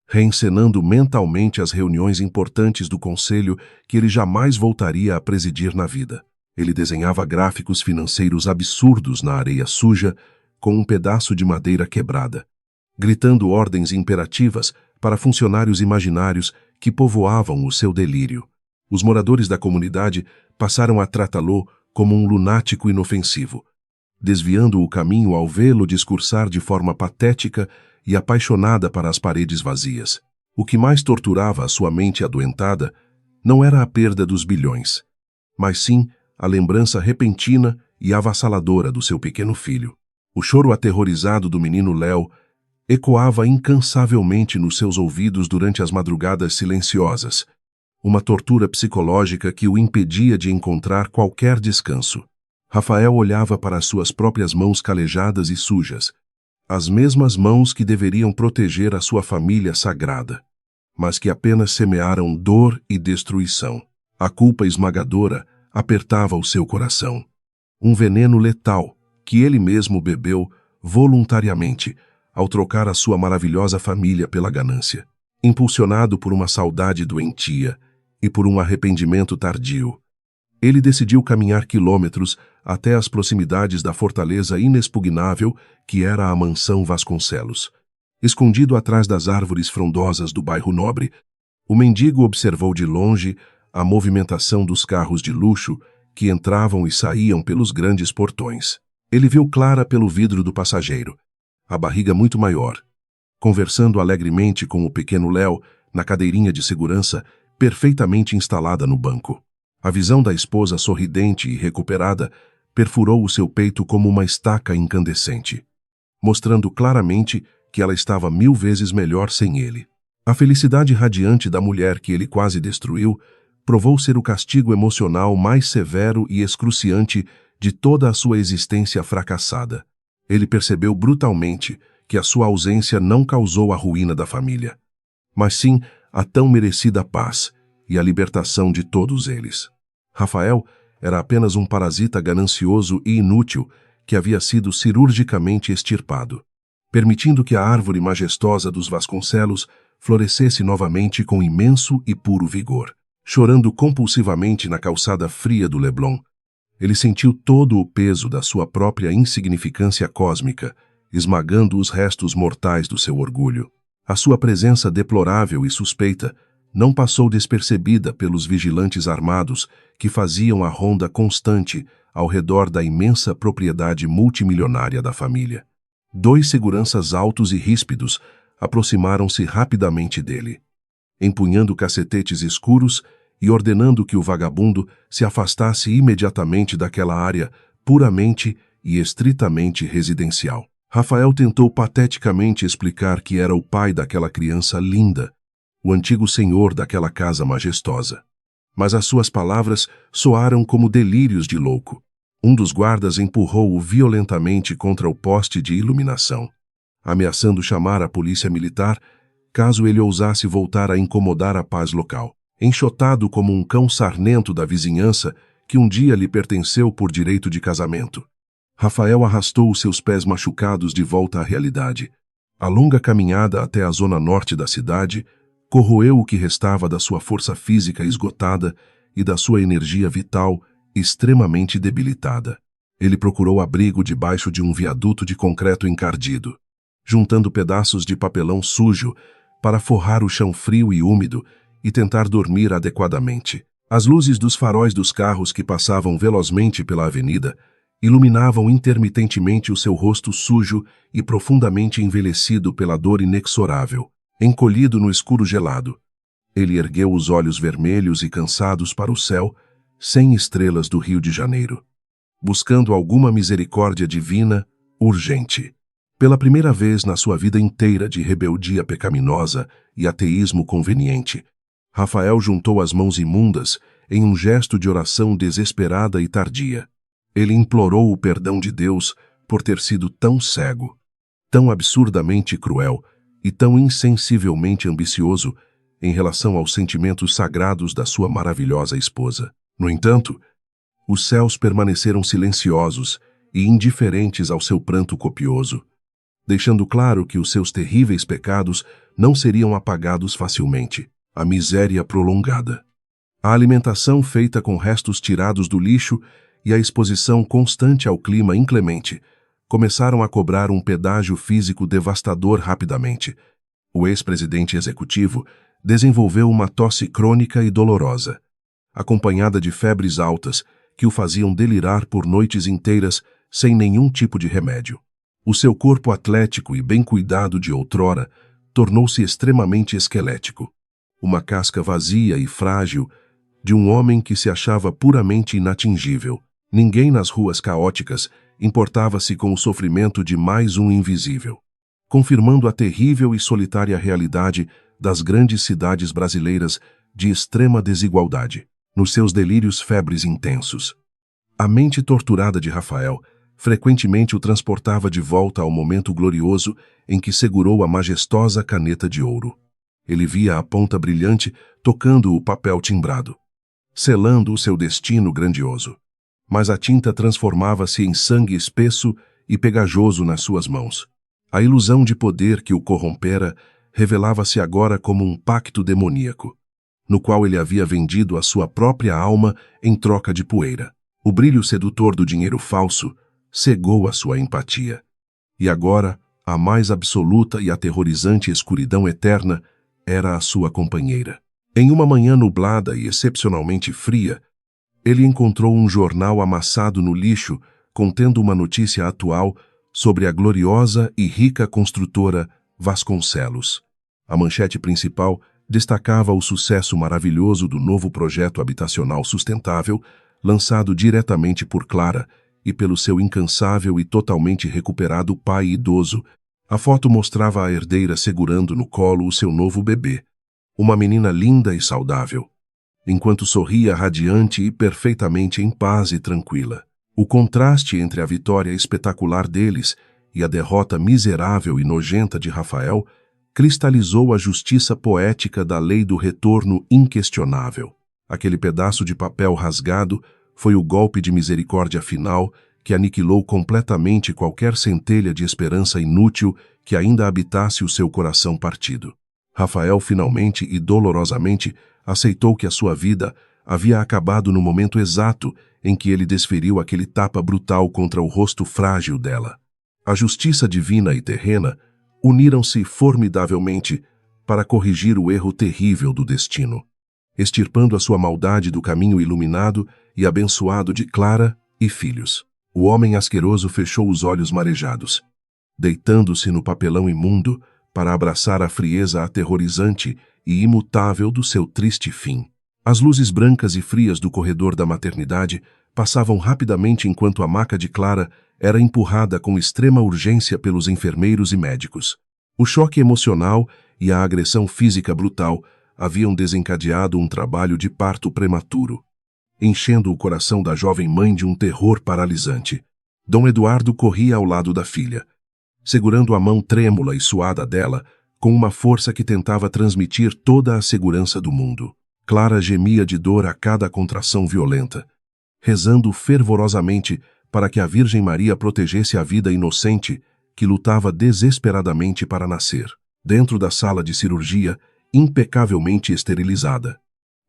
reencenando mentalmente as reuniões importantes do conselho que ele jamais voltaria a presidir na vida. Ele desenhava gráficos financeiros absurdos na areia suja com um pedaço de madeira quebrada, gritando ordens imperativas para funcionários imaginários que povoavam o seu delírio. Os moradores da comunidade passaram a tratá-lo como um lunático inofensivo, desviando o caminho ao vê-lo discursar de forma patética e apaixonada para as paredes vazias. O que mais torturava a sua mente adoentada não era a perda dos bilhões, mas sim a lembrança repentina e avassaladora do seu pequeno filho. O choro aterrorizado do menino Léo ecoava incansavelmente nos seus ouvidos durante as madrugadas silenciosas, uma tortura psicológica que o impedia de encontrar qualquer descanso. Rafael olhava para as suas próprias mãos calejadas e sujas, as mesmas mãos que deveriam proteger a sua família sagrada, mas que apenas semearam dor e destruição. A culpa esmagadora apertava o seu coração. Um veneno letal que ele mesmo bebeu voluntariamente ao trocar a sua maravilhosa família pela ganância. Impulsionado por uma saudade doentia e por um arrependimento tardio, ele decidiu caminhar quilômetros até as proximidades da fortaleza inexpugnável que era a mansão Vasconcelos. Escondido atrás das árvores frondosas do bairro Nobre, o mendigo observou de longe a movimentação dos carros de luxo que entravam e saíam pelos grandes portões. Ele viu Clara pelo vidro do passageiro, a barriga muito maior, conversando alegremente com o pequeno Léo na cadeirinha de segurança perfeitamente instalada no banco. A visão da esposa sorridente e recuperada perfurou o seu peito como uma estaca incandescente, mostrando claramente que ela estava 1000 vezes melhor sem ele. A felicidade radiante da mulher que ele quase destruiu provou ser o castigo emocional mais severo e excruciante de toda a sua existência fracassada. Ele percebeu brutalmente que a sua ausência não causou a ruína da família, mas sim a tão merecida paz e a libertação de todos eles. Rafael era apenas um parasita ganancioso e inútil que havia sido cirurgicamente extirpado, permitindo que a árvore majestosa dos Vasconcelos florescesse novamente com imenso e puro vigor. Chorando compulsivamente na calçada fria do Leblon, ele sentiu todo o peso da sua própria insignificância cósmica, esmagando os restos mortais do seu orgulho. A sua presença deplorável e suspeita não passou despercebida pelos vigilantes armados que faziam a ronda constante ao redor da imensa propriedade multimilionária da família. 2 seguranças altos e ríspidos aproximaram-se rapidamente dele, empunhando cacetetes escuros e ordenando que o vagabundo se afastasse imediatamente daquela área puramente e estritamente residencial. Rafael tentou pateticamente explicar que era o pai daquela criança linda, o antigo senhor daquela casa majestosa. Mas as suas palavras soaram como delírios de louco. Um dos guardas empurrou-o violentamente contra o poste de iluminação, ameaçando chamar a polícia militar caso ele ousasse voltar a incomodar a paz local. Enxotado como um cão sarnento da vizinhança que um dia lhe pertenceu por direito de casamento, Rafael arrastou os seus pés machucados de volta à realidade. A longa caminhada até a zona norte da cidade corroeu o que restava da sua força física esgotada e da sua energia vital extremamente debilitada. Ele procurou abrigo debaixo de um viaduto de concreto encardido, juntando pedaços de papelão sujo para forrar o chão frio e úmido e tentar dormir adequadamente. As luzes dos faróis dos carros que passavam velozmente pela avenida iluminavam intermitentemente o seu rosto sujo e profundamente envelhecido pela dor inexorável. Encolhido no escuro gelado, ele ergueu os olhos vermelhos e cansados para o céu, sem estrelas do Rio de Janeiro, buscando alguma misericórdia divina, urgente. Pela primeira vez na sua vida inteira de rebeldia pecaminosa e ateísmo conveniente, Rafael juntou as mãos imundas em um gesto de oração desesperada e tardia. Ele implorou o perdão de Deus por ter sido tão cego, tão absurdamente cruel e tão insensivelmente ambicioso em relação aos sentimentos sagrados da sua maravilhosa esposa. No entanto, os céus permaneceram silenciosos e indiferentes ao seu pranto copioso, deixando claro que os seus terríveis pecados não seriam apagados facilmente. A miséria prolongada, a alimentação feita com restos tirados do lixo e a exposição constante ao clima inclemente começaram a cobrar um pedágio físico devastador rapidamente. O ex-presidente executivo desenvolveu uma tosse crônica e dolorosa, acompanhada de febres altas que o faziam delirar por noites inteiras sem nenhum tipo de remédio. O seu corpo atlético e bem cuidado de outrora tornou-se extremamente esquelético, uma casca vazia e frágil de um homem que se achava puramente inatingível. Ninguém nas ruas caóticas importava-se com o sofrimento de mais um invisível. confirmando a terrível e solitária realidade das grandes cidades brasileiras de extrema desigualdade, nos seus delírios febres intensos. A mente torturada de Rafael frequentemente o transportava de volta ao momento glorioso em que segurou a majestosa caneta de ouro. Ele via a ponta brilhante tocando o papel timbrado, selando o seu destino grandioso. Mas a tinta transformava-se em sangue espesso e pegajoso nas suas mãos. A ilusão de poder que o corrompera revelava-se agora como um pacto demoníaco, no qual ele havia vendido a sua própria alma em troca de poeira. O brilho sedutor do dinheiro falso cegou a sua empatia. E agora, a mais absoluta e aterrorizante escuridão eterna era a sua companheira. Em uma manhã nublada e excepcionalmente fria, ele encontrou um jornal amassado no lixo contendo uma notícia atual sobre a gloriosa e rica construtora Vasconcelos. A manchete principal destacava o sucesso maravilhoso do novo projeto habitacional sustentável, lançado diretamente por Clara e pelo seu incansável e totalmente recuperado pai idoso. A foto mostrava a herdeira segurando no colo o seu novo bebê, uma menina linda e saudável, enquanto sorria radiante e perfeitamente em paz e tranquila. O contraste entre a vitória espetacular deles e a derrota miserável e nojenta de Rafael cristalizou a justiça poética da lei do retorno inquestionável. Aquele pedaço de papel rasgado foi o golpe de misericórdia final que aniquilou completamente qualquer centelha de esperança inútil que ainda habitasse o seu coração partido. Rafael finalmente e dolorosamente aceitou que a sua vida havia acabado no momento exato em que ele desferiu aquele tapa brutal contra o rosto frágil dela. A justiça divina e terrena uniram-se formidavelmente para corrigir o erro terrível do destino, extirpando a sua maldade do caminho iluminado e abençoado de Clara e filhos. O homem asqueroso fechou os olhos marejados, deitando-se no papelão imundo para abraçar a frieza aterrorizante e imutável do seu triste fim. As luzes brancas e frias do corredor da maternidade passavam rapidamente enquanto a maca de Clara era empurrada com extrema urgência pelos enfermeiros e médicos. O choque emocional e a agressão física brutal haviam desencadeado um trabalho de parto prematuro, enchendo o coração da jovem mãe de um terror paralisante. Dom Eduardo corria ao lado da filha, segurando a mão trêmula e suada dela com uma força que tentava transmitir toda a segurança do mundo. Clara gemia de dor a cada contração violenta, rezando fervorosamente para que a Virgem Maria protegesse a vida inocente que lutava desesperadamente para nascer. Dentro da sala de cirurgia, impecavelmente esterilizada,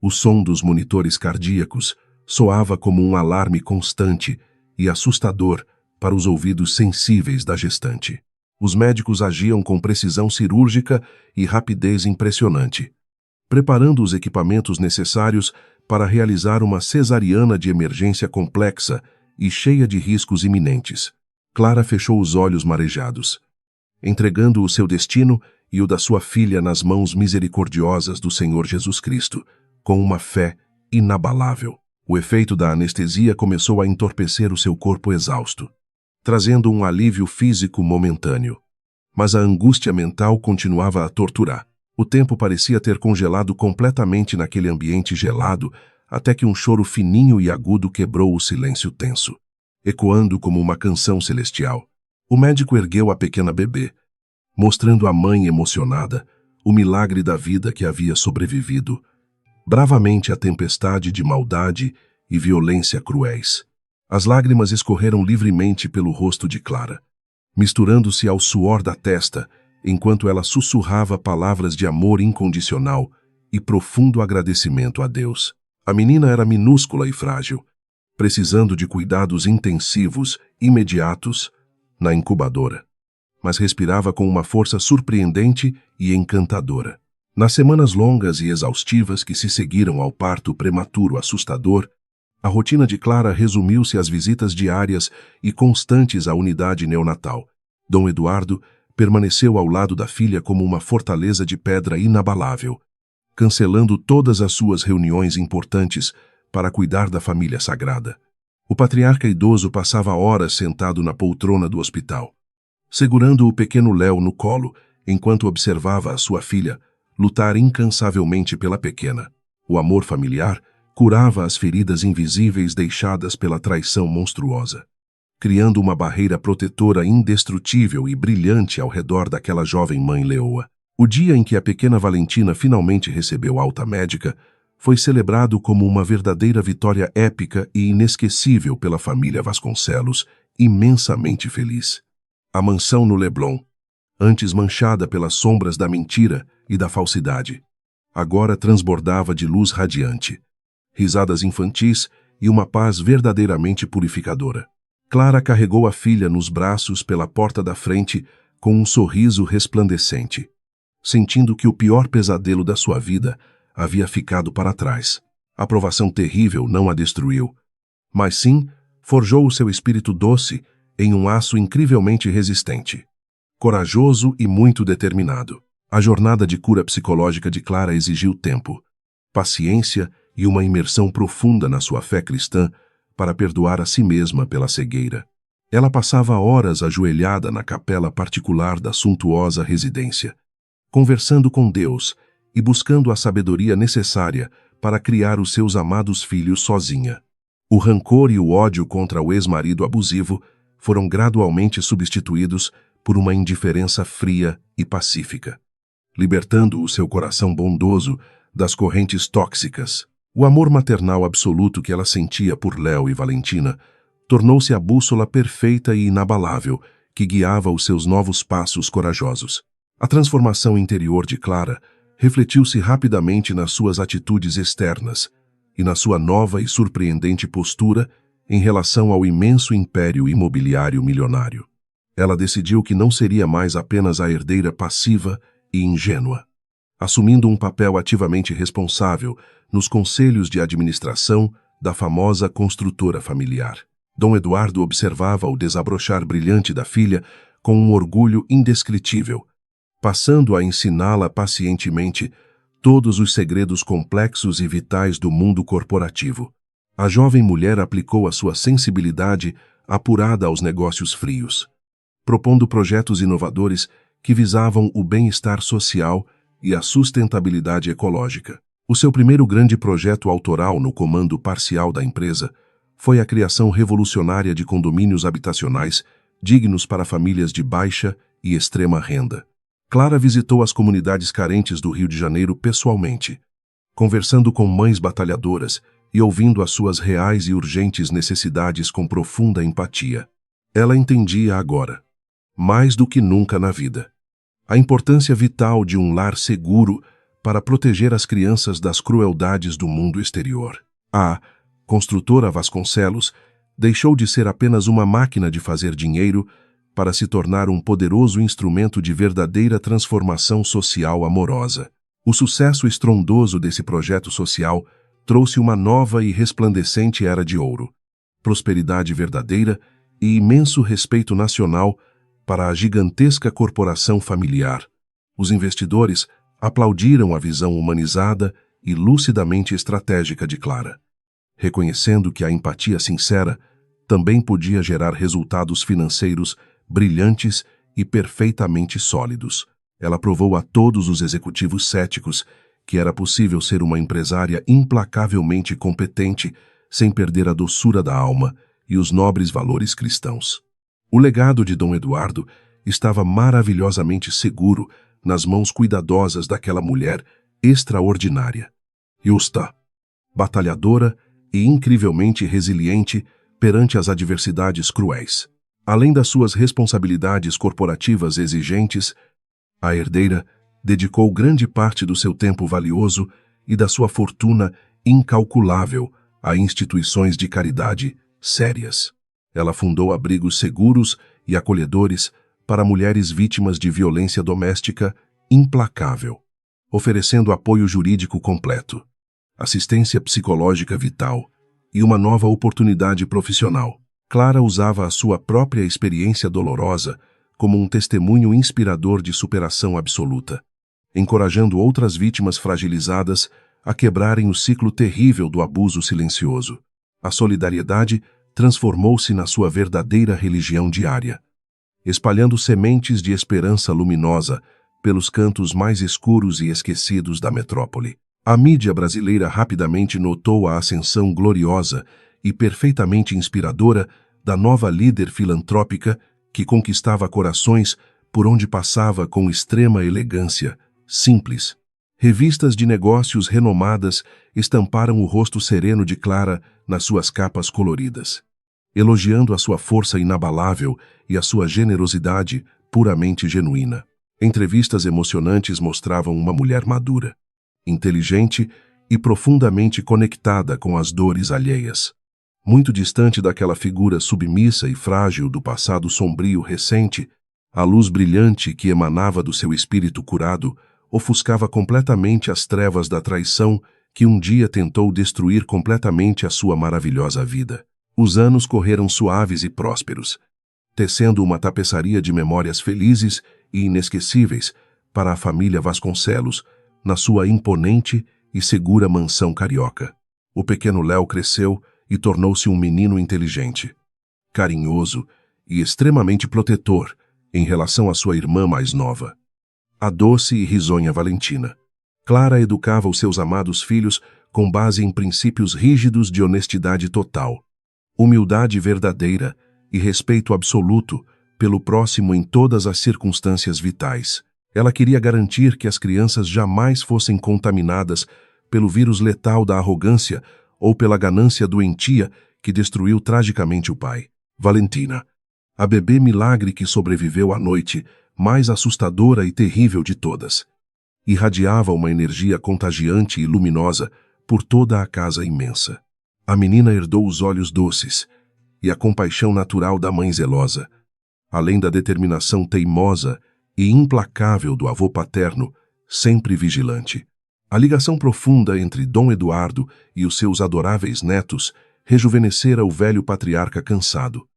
o som dos monitores cardíacos soava como um alarme constante e assustador para os ouvidos sensíveis da gestante. Os médicos agiam com precisão cirúrgica e rapidez impressionante, preparando os equipamentos necessários para realizar uma cesariana de emergência complexa e cheia de riscos iminentes. Clara fechou os olhos marejados, entregando o seu destino e o da sua filha nas mãos misericordiosas do Senhor Jesus Cristo, com uma fé inabalável. O efeito da anestesia começou a entorpecer o seu corpo exausto, trazendo um alívio físico momentâneo. Mas a angústia mental continuava a torturar. O tempo parecia ter congelado completamente naquele ambiente gelado, até que um choro fininho e agudo quebrou o silêncio tenso, ecoando como uma canção celestial. O médico ergueu a pequena bebê, mostrando à mãe emocionada o milagre da vida que havia sobrevivido bravamente à tempestade de maldade e violência cruéis. As lágrimas escorreram livremente pelo rosto de Clara, misturando-se ao suor da testa, enquanto ela sussurrava palavras de amor incondicional e profundo agradecimento a Deus. A menina era minúscula e frágil, precisando de cuidados intensivos, imediatos, na incubadora, mas respirava com uma força surpreendente e encantadora. Nas semanas longas e exaustivas que se seguiram ao parto prematuro assustador, a rotina de Clara resumiu-se às visitas diárias e constantes à unidade neonatal. Dom Eduardo permaneceu ao lado da filha como uma fortaleza de pedra inabalável, cancelando todas as suas reuniões importantes para cuidar da família sagrada. O patriarca idoso passava horas sentado na poltrona do hospital, segurando o pequeno Léo no colo, enquanto observava a sua filha lutar incansavelmente pela pequena. O amor familiar curava as feridas invisíveis deixadas pela traição monstruosa, criando uma barreira protetora indestrutível e brilhante ao redor daquela jovem mãe leoa. O dia em que a pequena Valentina finalmente recebeu alta médica foi celebrado como uma verdadeira vitória épica e inesquecível pela família Vasconcelos, imensamente feliz. A mansão no Leblon, antes manchada pelas sombras da mentira e da falsidade, agora transbordava de luz radiante, risadas infantis e uma paz verdadeiramente purificadora. Clara carregou a filha nos braços pela porta da frente com um sorriso resplandecente, sentindo que o pior pesadelo da sua vida havia ficado para trás. A provação terrível não a destruiu, mas sim forjou o seu espírito doce em um aço incrivelmente resistente, corajoso e muito determinado. A jornada de cura psicológica de Clara exigiu tempo, paciência e uma imersão profunda na sua fé cristã para perdoar a si mesma pela cegueira. Ela passava horas ajoelhada na capela particular da suntuosa residência, conversando com Deus e buscando a sabedoria necessária para criar os seus amados filhos sozinha. O rancor e o ódio contra o ex-marido abusivo foram gradualmente substituídos por uma indiferença fria e pacífica, libertando o seu coração bondoso das correntes tóxicas. O amor maternal absoluto que ela sentia por Léo e Valentina tornou-se a bússola perfeita e inabalável que guiava os seus novos passos corajosos. A transformação interior de Clara refletiu-se rapidamente nas suas atitudes externas e na sua nova e surpreendente postura em relação ao imenso império imobiliário milionário. Ela decidiu que não seria mais apenas a herdeira passiva e ingênua, assumindo um papel ativamente responsável nos conselhos de administração da famosa construtora familiar. Dom Eduardo observava o desabrochar brilhante da filha com um orgulho indescritível, passando a ensiná-la pacientemente todos os segredos complexos e vitais do mundo corporativo. A jovem mulher aplicou a sua sensibilidade apurada aos negócios frios, propondo projetos inovadores que visavam o bem-estar social e a sustentabilidade ecológica. O seu primeiro grande projeto autoral no comando parcial da empresa foi a criação revolucionária de condomínios habitacionais dignos para famílias de baixa e extrema renda. Clara visitou as comunidades carentes do Rio de Janeiro pessoalmente, conversando com mães batalhadoras e ouvindo as suas reais e urgentes necessidades com profunda empatia. Ela entendia agora, mais do que nunca na vida, a importância vital de um lar seguro para proteger as crianças das crueldades do mundo exterior. A construtora Vasconcelos deixou de ser apenas uma máquina de fazer dinheiro para se tornar um poderoso instrumento de verdadeira transformação social amorosa. O sucesso estrondoso desse projeto social trouxe uma nova e resplandecente era de ouro, prosperidade verdadeira e imenso respeito nacional para a gigantesca corporação familiar. Os investidores aplaudiram a visão humanizada e lucidamente estratégica de Clara, reconhecendo que a empatia sincera também podia gerar resultados financeiros brilhantes e perfeitamente sólidos. Ela provou a todos os executivos céticos que era possível ser uma empresária implacavelmente competente sem perder a doçura da alma e os nobres valores cristãos. O legado de Dom Eduardo estava maravilhosamente seguro nas mãos cuidadosas daquela mulher extraordinária, justa, batalhadora e incrivelmente resiliente perante as adversidades cruéis. Além das suas responsabilidades corporativas exigentes, a herdeira dedicou grande parte do seu tempo valioso e da sua fortuna incalculável a instituições de caridade sérias. Ela fundou abrigos seguros e acolhedores para mulheres vítimas de violência doméstica implacável, oferecendo apoio jurídico completo, assistência psicológica vital e uma nova oportunidade profissional. Clara usava a sua própria experiência dolorosa como um testemunho inspirador de superação absoluta, encorajando outras vítimas fragilizadas a quebrarem o ciclo terrível do abuso silencioso. A solidariedade transformou-se na sua verdadeira religião diária, espalhando sementes de esperança luminosa pelos cantos mais escuros e esquecidos da metrópole. A mídia brasileira rapidamente notou a ascensão gloriosa e perfeitamente inspiradora da nova líder filantrópica que conquistava corações por onde passava com extrema elegância, simples. Revistas de negócios renomadas estamparam o rosto sereno de Clara nas suas capas coloridas, elogiando a sua força inabalável e a sua generosidade puramente genuína. Entrevistas emocionantes mostravam uma mulher madura, inteligente e profundamente conectada com as dores alheias. Muito distante daquela figura submissa e frágil do passado sombrio recente, a luz brilhante que emanava do seu espírito curado ofuscava completamente as trevas da traição que um dia tentou destruir completamente a sua maravilhosa vida. Os anos correram suaves e prósperos, tecendo uma tapeçaria de memórias felizes e inesquecíveis para a família Vasconcelos, na sua imponente e segura mansão carioca. O pequeno Léo cresceu e tornou-se um menino inteligente, carinhoso e extremamente protetor em relação à sua irmã mais nova, a doce e risonha Valentina. Clara educava os seus amados filhos com base em princípios rígidos de honestidade total, humildade verdadeira e respeito absoluto pelo próximo em todas as circunstâncias vitais. Ela queria garantir que as crianças jamais fossem contaminadas pelo vírus letal da arrogância ou pela ganância doentia que destruiu tragicamente o pai. Valentina, a bebê milagre que sobreviveu à noite mais assustadora e terrível de todas, irradiava uma energia contagiante e luminosa por toda a casa imensa. A menina herdou os olhos doces e a compaixão natural da mãe zelosa, além da determinação teimosa e implacável do avô paterno, sempre vigilante. A ligação profunda entre Dom Eduardo e os seus adoráveis netos rejuvenescera o velho patriarca cansado,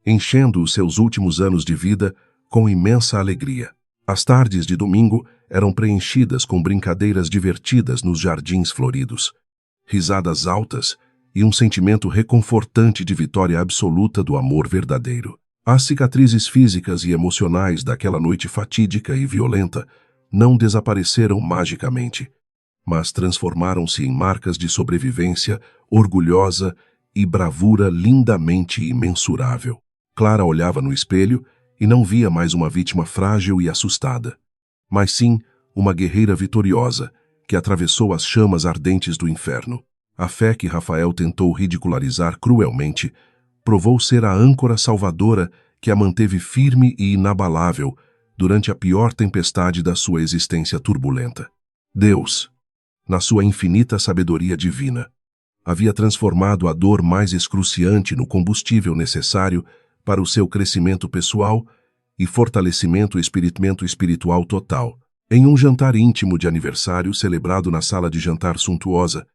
enchendo os seus últimos anos de vida com imensa alegria. As tardes de domingo eram preenchidas com brincadeiras divertidas nos jardins floridos, risadas altas e um sentimento reconfortante de vitória absoluta do amor verdadeiro. As cicatrizes físicas e emocionais daquela noite fatídica e violenta não desapareceram magicamente, mas transformaram-se em marcas de sobrevivência orgulhosa e bravura lindamente imensurável. Clara olhava no espelho e não via mais uma vítima frágil e assustada, mas sim uma guerreira vitoriosa que atravessou as chamas ardentes do inferno. A fé que Rafael tentou ridicularizar cruelmente provou ser a âncora salvadora que a manteve firme e inabalável durante a pior tempestade da sua existência turbulenta. Deus, na sua infinita sabedoria divina, havia transformado a dor mais excruciante no combustível necessário para o seu crescimento pessoal e fortalecimento espiritual total. Em um jantar íntimo de aniversário celebrado na sala de jantar suntuosa,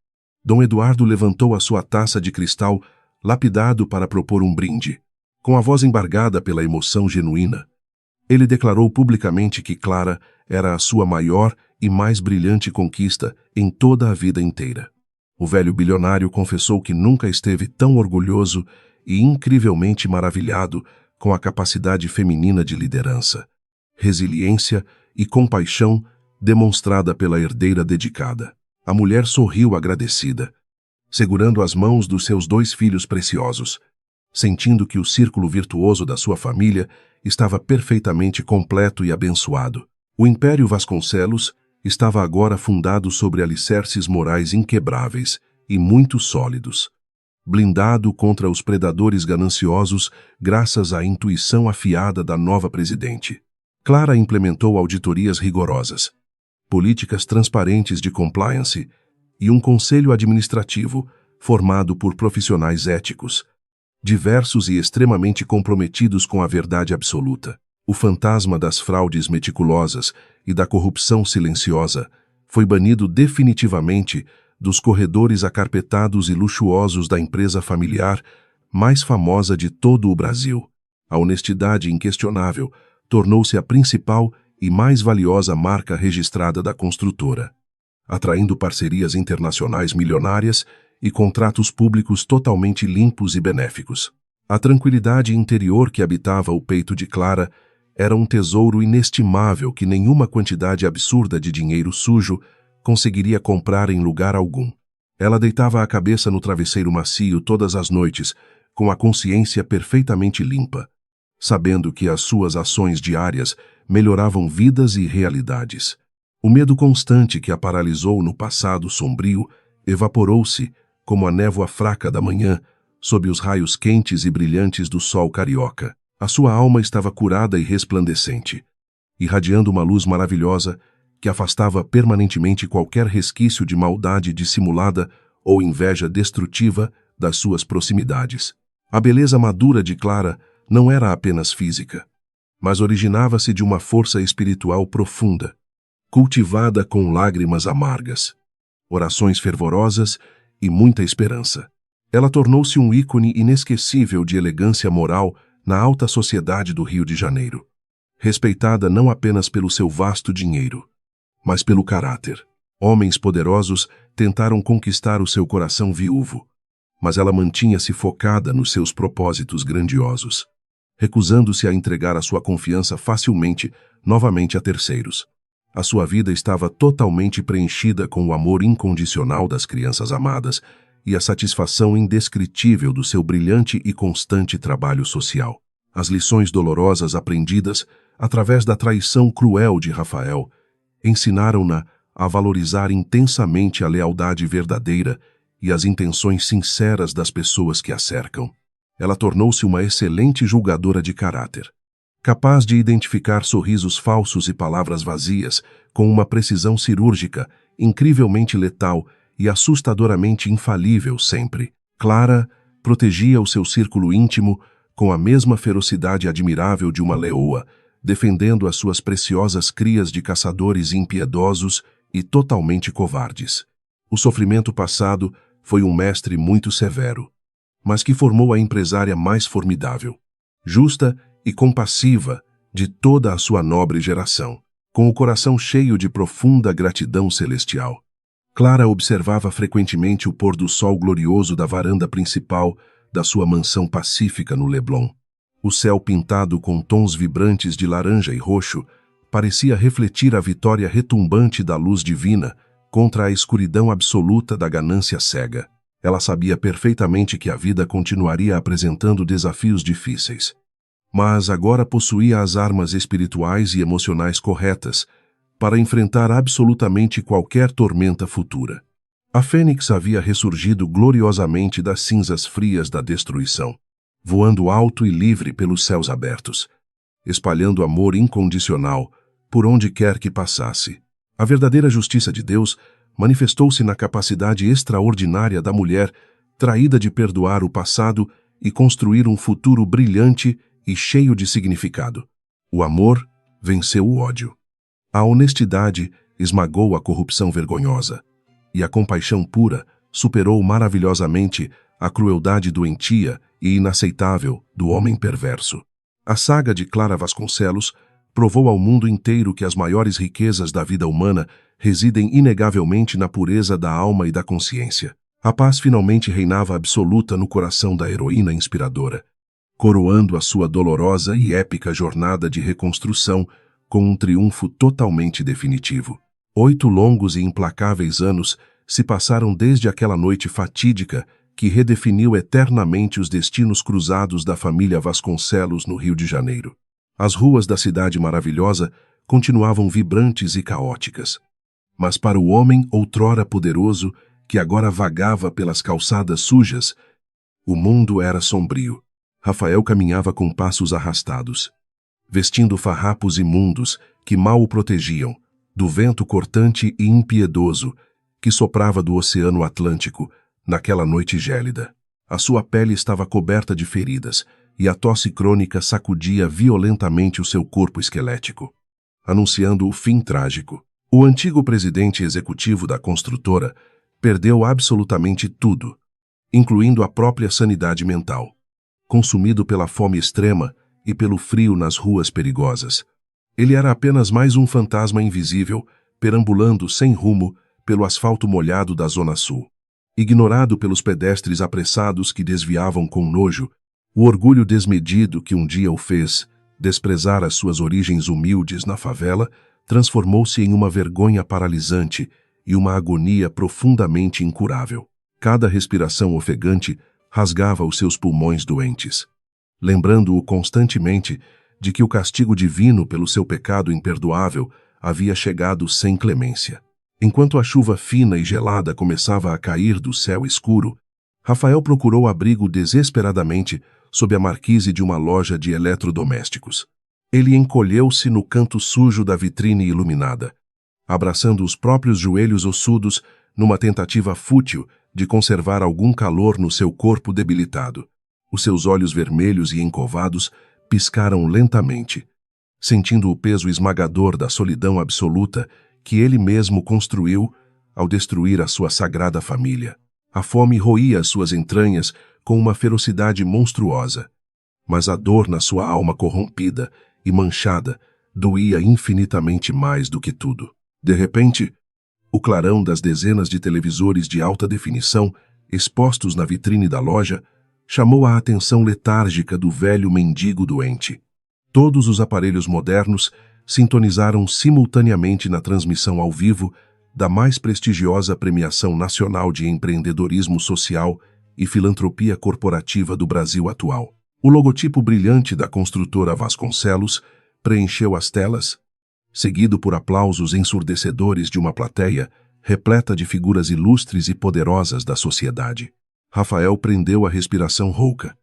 Dom Eduardo levantou a sua taça de cristal lapidado para propor um brinde. Com a voz embargada pela emoção genuína, ele declarou publicamente que Clara era a sua maior e mais brilhante conquista em toda a vida inteira. O velho bilionário confessou que nunca esteve tão orgulhoso e incrivelmente maravilhado com a capacidade feminina de liderança, resiliência e compaixão demonstrada pela herdeira dedicada. A mulher sorriu agradecida, segurando as mãos dos seus 2 filhos preciosos, sentindo que o círculo virtuoso da sua família estava perfeitamente completo e abençoado. O Império Vasconcelos estava agora fundado sobre alicerces morais inquebráveis e muito sólidos, blindado contra os predadores gananciosos graças à intuição afiada da nova presidente. Clara implementou auditorias rigorosas, políticas transparentes de compliance e um conselho administrativo formado por profissionais éticos, diversos e extremamente comprometidos com a verdade absoluta. O fantasma das fraudes meticulosas e da corrupção silenciosa foi banido definitivamente dos corredores acarpetados e luxuosos da empresa familiar mais famosa de todo o Brasil. A honestidade inquestionável tornou-se a principal e mais valiosa marca registrada da construtora, atraindo parcerias internacionais milionárias e contratos públicos totalmente limpos e benéficos. A tranquilidade interior que habitava o peito de Clara Era um tesouro inestimável que nenhuma quantidade absurda de dinheiro sujo conseguiria comprar em lugar algum. Ela deitava a cabeça no travesseiro macio todas as noites, com a consciência perfeitamente limpa, sabendo que as suas ações diárias melhoravam vidas e realidades. O medo constante que a paralisou no passado sombrio evaporou-se como a névoa fraca da manhã sob os raios quentes e brilhantes do sol carioca. A sua alma estava curada e resplandecente, irradiando uma luz maravilhosa que afastava permanentemente qualquer resquício de maldade dissimulada ou inveja destrutiva das suas proximidades. A beleza madura de Clara não era apenas física, mas originava-se de uma força espiritual profunda, cultivada com lágrimas amargas, orações fervorosas e muita esperança. Ela tornou-se um ícone inesquecível de elegância moral na alta sociedade do Rio de Janeiro, respeitada não apenas pelo seu vasto dinheiro, mas pelo caráter. Homens poderosos tentaram conquistar o seu coração viúvo, mas ela mantinha-se focada nos seus propósitos grandiosos, recusando-se a entregar a sua confiança facilmente novamente a terceiros. A sua vida estava totalmente preenchida com o amor incondicional das crianças amadas e a satisfação indescritível do seu brilhante e constante trabalho social. As lições dolorosas aprendidas através da traição cruel de Rafael ensinaram-na a valorizar intensamente a lealdade verdadeira e as intenções sinceras das pessoas que a cercam. Ela tornou-se uma excelente julgadora de caráter, capaz de identificar sorrisos falsos e palavras vazias com uma precisão cirúrgica, incrivelmente letal e assustadoramente infalível sempre. Clara protegia o seu círculo íntimo com a mesma ferocidade admirável de uma leoa, defendendo as suas preciosas crias de caçadores impiedosos e totalmente covardes. O sofrimento passado foi um mestre muito severo, mas que formou a empresária mais formidável, justa e compassiva de toda a sua nobre geração, com o coração cheio de profunda gratidão celestial. Clara observava frequentemente o pôr do sol glorioso da varanda principal da sua mansão pacífica no Leblon. O céu pintado com tons vibrantes de laranja e roxo parecia refletir a vitória retumbante da luz divina contra a escuridão absoluta da ganância cega. Ela sabia perfeitamente que a vida continuaria apresentando desafios difíceis, mas agora possuía as armas espirituais e emocionais corretas para enfrentar absolutamente qualquer tormenta futura. A Fênix havia ressurgido gloriosamente das cinzas frias da destruição, voando alto e livre pelos céus abertos, espalhando amor incondicional por onde quer que passasse. A verdadeira justiça de Deus manifestou-se na capacidade extraordinária da mulher traída de perdoar o passado e construir um futuro brilhante e cheio de significado. O amor venceu o ódio. A honestidade esmagou a corrupção vergonhosa, e a compaixão pura superou maravilhosamente a crueldade doentia e inaceitável do homem perverso. A saga de Clara Vasconcelos provou ao mundo inteiro que as maiores riquezas da vida humana residem inegavelmente na pureza da alma e da consciência. A paz finalmente reinava absoluta no coração da heroína inspiradora, coroando a sua dolorosa e épica jornada de reconstrução com um triunfo totalmente definitivo. 8 longos e implacáveis anos se passaram desde aquela noite fatídica que redefiniu eternamente os destinos cruzados da família Vasconcelos no Rio de Janeiro. As ruas da cidade maravilhosa continuavam vibrantes e caóticas, mas para o homem outrora poderoso que agora vagava pelas calçadas sujas, o mundo era sombrio. Rafael caminhava com passos arrastados, vestindo farrapos imundos que mal o protegiam do vento cortante e impiedoso que soprava do Oceano Atlântico naquela noite gélida. A sua pele estava coberta de feridas e a tosse crônica sacudia violentamente o seu corpo esquelético, anunciando o fim trágico. O antigo presidente executivo da construtora perdeu absolutamente tudo, incluindo a própria sanidade mental, consumido pela fome extrema e pelo frio nas ruas perigosas. Ele era apenas mais um fantasma invisível, perambulando sem rumo pelo asfalto molhado da Zona Sul. Ignorado pelos pedestres apressados que desviavam com nojo, o orgulho desmedido que um dia o fez Desprezar as suas origens humildes na favela transformou-se em uma vergonha paralisante e uma agonia profundamente incurável. Cada respiração ofegante rasgava os seus pulmões doentes, lembrando-o constantemente de que o castigo divino pelo seu pecado imperdoável havia chegado sem clemência. Enquanto a chuva fina e gelada começava a cair do céu escuro, Rafael procurou abrigo desesperadamente sob a marquise de uma loja de eletrodomésticos. Ele encolheu-se no canto sujo da vitrine iluminada, abraçando os próprios joelhos ossudos numa tentativa fútil de conservar algum calor no seu corpo debilitado. Os seus olhos vermelhos e encovados piscaram lentamente, sentindo o peso esmagador da solidão absoluta que ele mesmo construiu ao destruir a sua sagrada família. A fome roía as suas entranhas com uma ferocidade monstruosa, mas a dor na sua alma corrompida e manchada doía infinitamente mais do que tudo. De repente, o clarão das dezenas de televisores de alta definição expostos na vitrine da loja chamou a atenção letárgica do velho mendigo doente. Todos os aparelhos modernos sintonizaram simultaneamente na transmissão ao vivo da mais prestigiosa premiação nacional de empreendedorismo social e filantropia corporativa do Brasil atual. O logotipo brilhante da construtora Vasconcelos preencheu as telas, seguido por aplausos ensurdecedores de uma plateia repleta de figuras ilustres e poderosas da sociedade. Rafael prendeu a respiração rouca,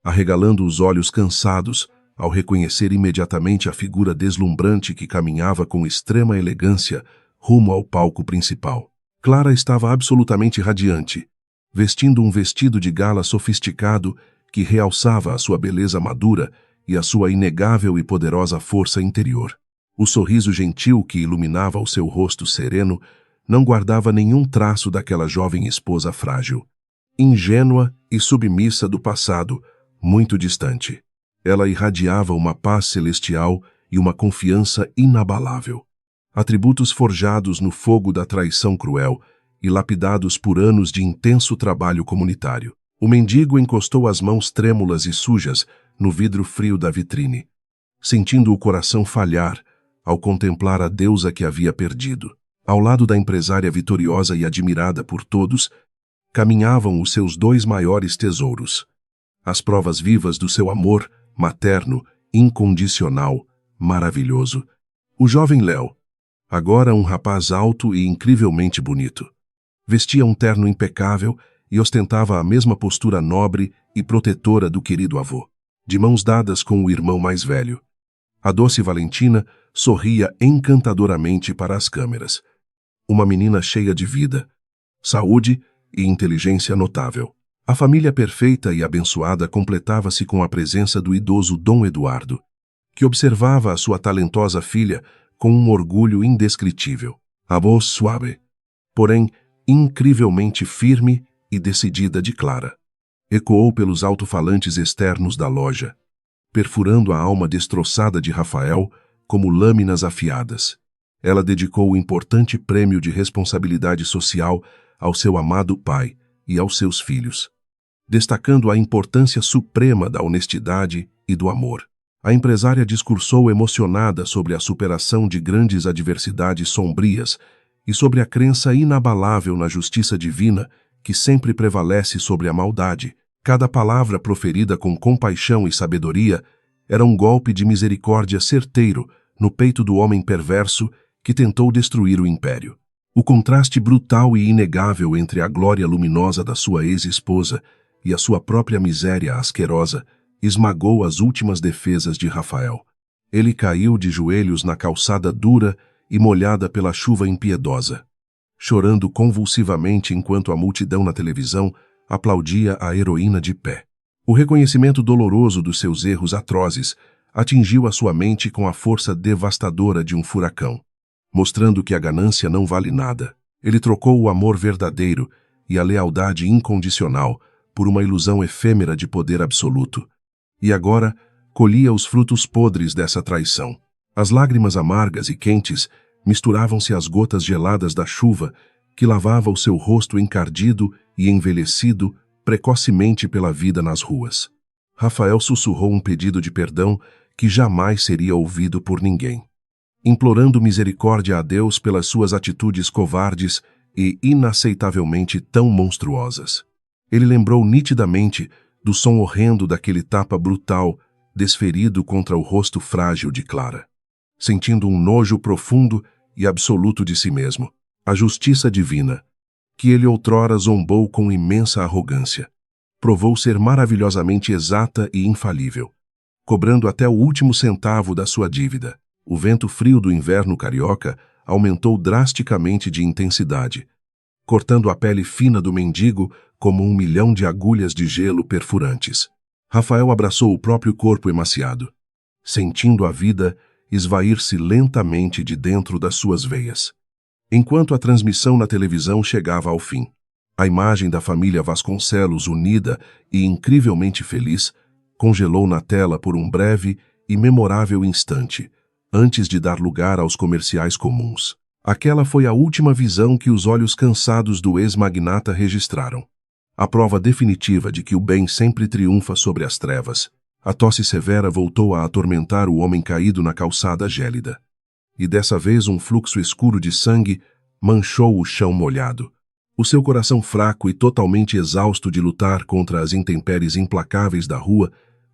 arregalando os olhos cansados ao reconhecer imediatamente a figura deslumbrante que caminhava com extrema elegância rumo ao palco principal. Clara estava absolutamente radiante, vestindo um vestido de gala sofisticado que realçava a sua beleza madura e a sua inegável e poderosa força interior. O sorriso gentil que iluminava o seu rosto sereno não guardava nenhum traço daquela jovem esposa frágil, ingênua e submissa do passado, muito distante. Ela irradiava uma paz celestial e uma confiança inabalável, atributos forjados no fogo da traição cruel e lapidados por anos de intenso trabalho comunitário. O mendigo encostou as mãos trêmulas e sujas no vidro frio da vitrine, sentindo o coração falhar ao contemplar a deusa que havia perdido. Ao lado da empresária vitoriosa e admirada por todos, caminhavam os seus dois maiores tesouros, as provas vivas do seu amor materno, incondicional, maravilhoso. O jovem Léo, agora um rapaz alto e incrivelmente bonito, vestia um terno impecável e ostentava a mesma postura nobre e protetora do querido avô, de mãos dadas com o irmão mais velho. A doce Valentina sorria encantadoramente para as câmeras. Uma menina cheia de vida, saúde e inteligência notável. A família perfeita e abençoada completava-se com a presença do idoso Dom Eduardo, que observava a sua talentosa filha com um orgulho indescritível. A voz suave, porém incrivelmente firme e decidida de Clara, ecoou pelos alto-falantes externos da loja, perfurando a alma destroçada de Rafael como lâminas afiadas. Ela dedicou o importante prêmio de responsabilidade social ao seu amado pai e aos seus filhos, destacando a importância suprema da honestidade e do amor. A empresária discursou emocionada sobre a superação de grandes adversidades sombrias e sobre a crença inabalável na justiça divina que sempre prevalece sobre a maldade. Cada palavra proferida com compaixão e sabedoria era um golpe de misericórdia certeiro no peito do homem perverso que tentou destruir o império. O contraste brutal e inegável entre a glória luminosa da sua ex-esposa e a sua própria miséria asquerosa esmagou as últimas defesas de Rafael. Ele caiu de joelhos na calçada dura e molhada pela chuva impiedosa, chorando convulsivamente enquanto a multidão na televisão aplaudia a heroína de pé. O reconhecimento doloroso dos seus erros atrozes atingiu a sua mente com a força devastadora de um furacão, mostrando que a ganância não vale nada. Ele trocou o amor verdadeiro e a lealdade incondicional por uma ilusão efêmera de poder absoluto, e agora colhia os frutos podres dessa traição. As lágrimas amargas e quentes misturavam-se às gotas geladas da chuva que lavava o seu rosto encardido e envelhecido precocemente pela vida nas ruas. Rafael sussurrou um pedido de perdão que jamais seria ouvido por ninguém. Implorando misericórdia a Deus pelas suas atitudes covardes e inaceitavelmente tão monstruosas. Ele lembrou nitidamente do som horrendo daquele tapa brutal desferido contra o rosto frágil de Clara. Sentindo um nojo profundo e absoluto de si mesmo, a justiça divina, que ele outrora zombou com imensa arrogância, provou ser maravilhosamente exata e infalível, cobrando até o último centavo da sua dívida. O vento frio do inverno carioca aumentou drasticamente de intensidade, cortando a pele fina do mendigo como 1.000.000 de agulhas de gelo perfurantes. Rafael abraçou o próprio corpo emaciado, sentindo a vida esvair-se lentamente de dentro das suas veias. Enquanto a transmissão na televisão chegava ao fim, a imagem da família Vasconcelos unida e incrivelmente feliz congelou na tela por um breve e memorável instante, antes de dar lugar aos comerciais comuns. Aquela foi a última visão que os olhos cansados do ex-magnata registraram. A prova definitiva de que o bem sempre triunfa sobre as trevas. A tosse severa voltou a atormentar o homem caído na calçada gélida. E dessa vez um fluxo escuro de sangue manchou o chão molhado. O seu coração fraco e totalmente exausto de lutar contra as intempéries implacáveis da rua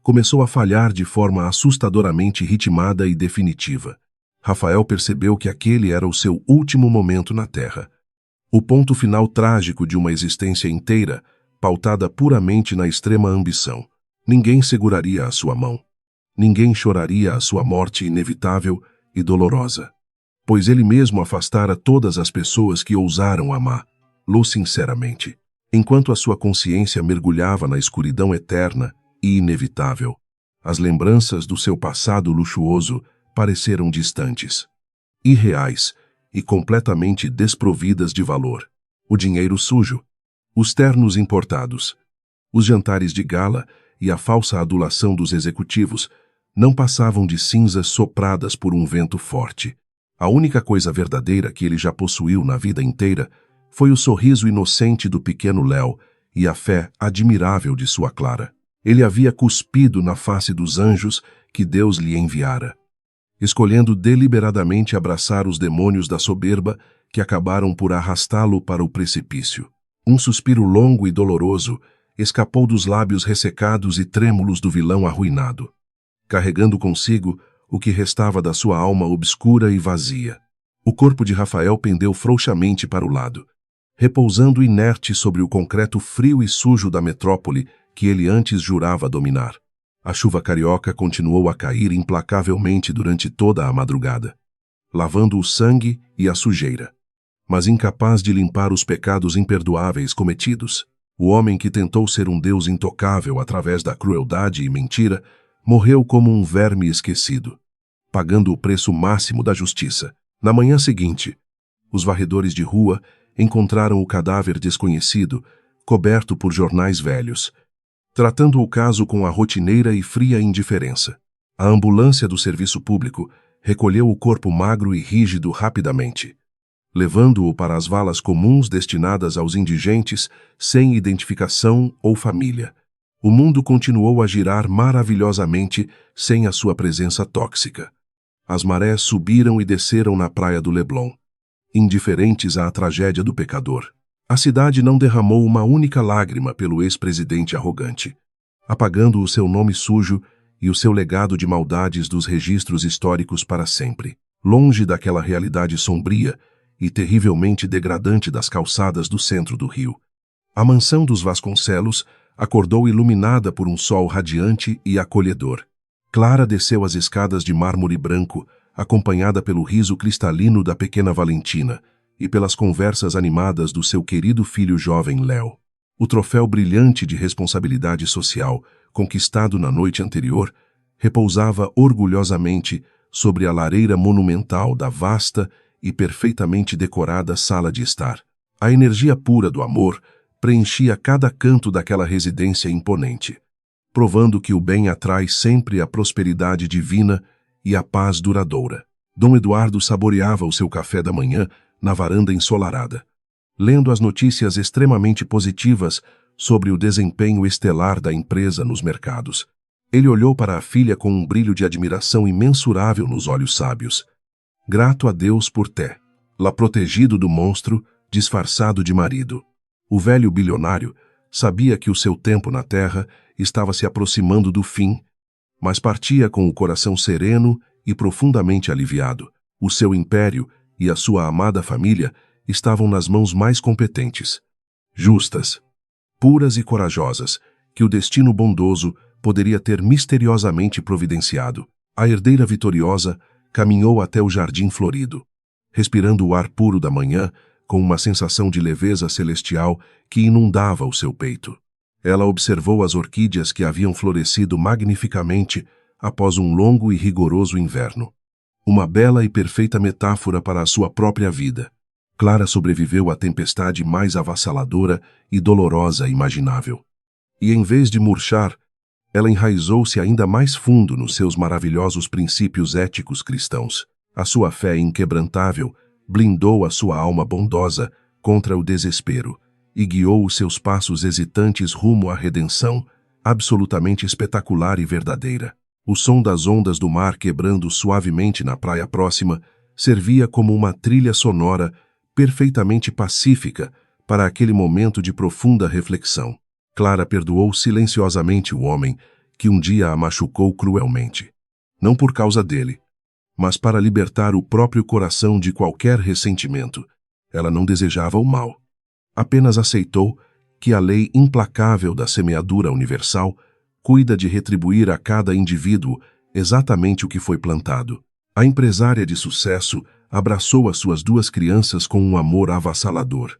começou a falhar de forma assustadoramente ritmada e definitiva. Rafael percebeu que aquele era o seu último momento na Terra. O ponto final trágico de uma existência inteira, pautada puramente na extrema ambição. Ninguém seguraria a sua mão. Ninguém choraria a sua morte inevitável e dolorosa. Pois ele mesmo afastara todas as pessoas que ousaram amá-lo sinceramente, enquanto a sua consciência mergulhava na escuridão eterna e inevitável. As lembranças do seu passado luxuoso pareceram distantes, irreais e completamente desprovidas de valor. O dinheiro sujo, os ternos importados, os jantares de gala e a falsa adulação dos executivos não passavam de cinzas sopradas por um vento forte. A única coisa verdadeira que ele já possuiu na vida inteira foi o sorriso inocente do pequeno Léo e a fé admirável de sua Clara. Ele havia cuspido na face dos anjos que Deus lhe enviara, escolhendo deliberadamente abraçar os demônios da soberba que acabaram por arrastá-lo para o precipício. Um suspiro longo e doloroso escapou dos lábios ressecados e trêmulos do vilão arruinado, carregando consigo o que restava da sua alma obscura e vazia. O corpo de Rafael pendeu frouxamente para o lado, repousando inerte sobre o concreto frio e sujo da metrópole que ele antes jurava dominar. A chuva carioca continuou a cair implacavelmente durante toda a madrugada, lavando o sangue e a sujeira, mas incapaz de limpar os pecados imperdoáveis cometidos. O homem que tentou ser um Deus intocável através da crueldade e mentira morreu como um verme esquecido, pagando o preço máximo da justiça. Na manhã seguinte, os varredores de rua encontraram o cadáver desconhecido, coberto por jornais velhos, tratando o caso com a rotineira e fria indiferença. A ambulância do serviço público recolheu o corpo magro e rígido rapidamente, levando-o para as valas comuns destinadas aos indigentes sem identificação ou família. O mundo continuou a girar maravilhosamente sem a sua presença tóxica. As marés subiram e desceram na praia do Leblon, indiferentes à tragédia do pecador. A cidade não derramou uma única lágrima pelo ex-presidente arrogante, apagando o seu nome sujo e o seu legado de maldades dos registros históricos para sempre, longe daquela realidade sombria e terrivelmente degradante das calçadas do centro do Rio. A mansão dos Vasconcelos acordou iluminada por um sol radiante e acolhedor. Clara desceu as escadas de mármore branco, acompanhada pelo riso cristalino da pequena Valentina e pelas conversas animadas do seu querido filho jovem Léo. O troféu brilhante de responsabilidade social, conquistado na noite anterior, repousava orgulhosamente sobre a lareira monumental da vasta e perfeitamente decorada sala de estar. A energia pura do amor preenchia cada canto daquela residência imponente, provando que o bem atrai sempre a prosperidade divina e a paz duradoura. Dom Eduardo saboreava o seu café da manhã na varanda ensolarada, lendo as notícias extremamente positivas sobre o desempenho estelar da empresa nos mercados. Ele olhou para a filha com um brilho de admiração imensurável nos olhos sábios. Grato a Deus por tê-la protegido do monstro, disfarçado de marido. O velho bilionário sabia que o seu tempo na terra estava se aproximando do fim, mas partia com o coração sereno e profundamente aliviado. O seu império e a sua amada família estavam nas mãos mais competentes, justas, puras e corajosas, que o destino bondoso poderia ter misteriosamente providenciado. A herdeira vitoriosa caminhou até o jardim florido, respirando o ar puro da manhã com uma sensação de leveza celestial que inundava o seu peito. Ela observou as orquídeas que haviam florescido magnificamente após um longo e rigoroso inverno. Uma bela e perfeita metáfora para a sua própria vida. Clara sobreviveu à tempestade mais avassaladora e dolorosa imaginável. E em vez de murchar, ela enraizou-se ainda mais fundo nos seus maravilhosos princípios éticos cristãos. A sua fé inquebrantável blindou a sua alma bondosa contra o desespero e guiou os seus passos hesitantes rumo à redenção, absolutamente espetacular e verdadeira. O som das ondas do mar quebrando suavemente na praia próxima servia como uma trilha sonora perfeitamente pacífica para aquele momento de profunda reflexão. Clara perdoou silenciosamente o homem que um dia a machucou cruelmente. Não por causa dele, mas para libertar o próprio coração de qualquer ressentimento. Ela não desejava o mal. Apenas aceitou que a lei implacável da semeadura universal cuida de retribuir a cada indivíduo exatamente o que foi plantado. A empresária de sucesso abraçou as suas duas crianças com um amor avassalador,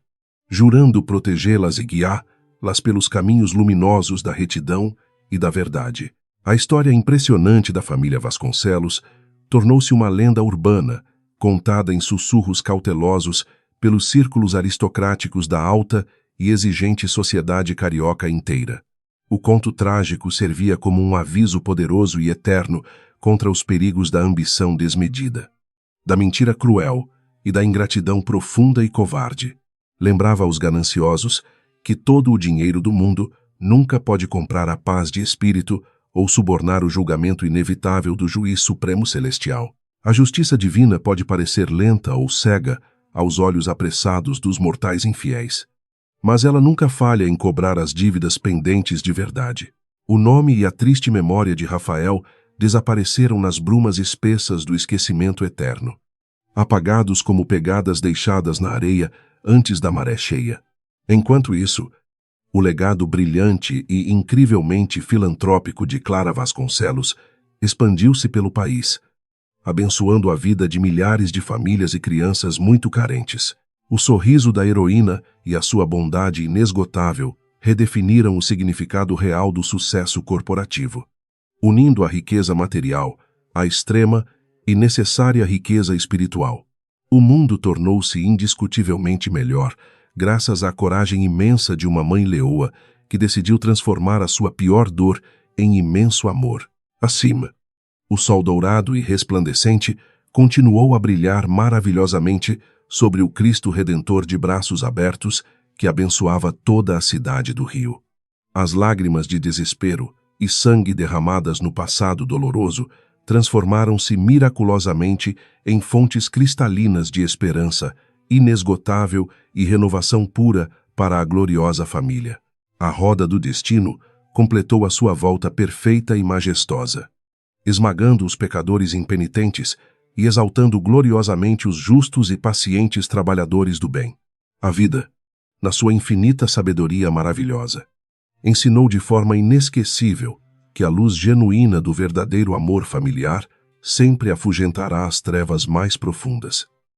jurando protegê-las e guiá-las pelos caminhos luminosos da retidão e da verdade. A história impressionante da família Vasconcelos tornou-se uma lenda urbana, contada em sussurros cautelosos pelos círculos aristocráticos da alta e exigente sociedade carioca inteira. O conto trágico servia como um aviso poderoso e eterno contra os perigos da ambição desmedida, da mentira cruel e da ingratidão profunda e covarde. Lembrava aos gananciosos que todo o dinheiro do mundo nunca pode comprar a paz de espírito ou subornar o julgamento inevitável do juiz supremo celestial. A justiça divina pode parecer lenta ou cega aos olhos apressados dos mortais infiéis, mas ela nunca falha em cobrar as dívidas pendentes de verdade. O nome e a triste memória de Rafael desapareceram nas brumas espessas do esquecimento eterno, apagados como pegadas deixadas na areia antes da maré cheia. Enquanto isso, o legado brilhante e incrivelmente filantrópico de Clara Vasconcelos expandiu-se pelo país, abençoando a vida de milhares de famílias e crianças muito carentes. O sorriso da heroína e a sua bondade inesgotável redefiniram o significado real do sucesso corporativo, unindo a riqueza material à extrema e necessária riqueza espiritual. O mundo tornou-se indiscutivelmente melhor graças à coragem imensa de uma mãe leoa que decidiu transformar a sua pior dor em imenso amor. Acima, o sol dourado e resplandecente continuou a brilhar maravilhosamente sobre o Cristo Redentor de braços abertos que abençoava toda a cidade do Rio. As lágrimas de desespero e sangue derramadas no passado doloroso transformaram-se miraculosamente em fontes cristalinas de esperança inesgotável e renovação pura para a gloriosa família. A roda do destino completou a sua volta perfeita e majestosa, esmagando os pecadores impenitentes e exaltando gloriosamente os justos e pacientes trabalhadores do bem. A vida, na sua infinita sabedoria maravilhosa, ensinou de forma inesquecível que a luz genuína do verdadeiro amor familiar sempre afugentará as trevas mais profundas.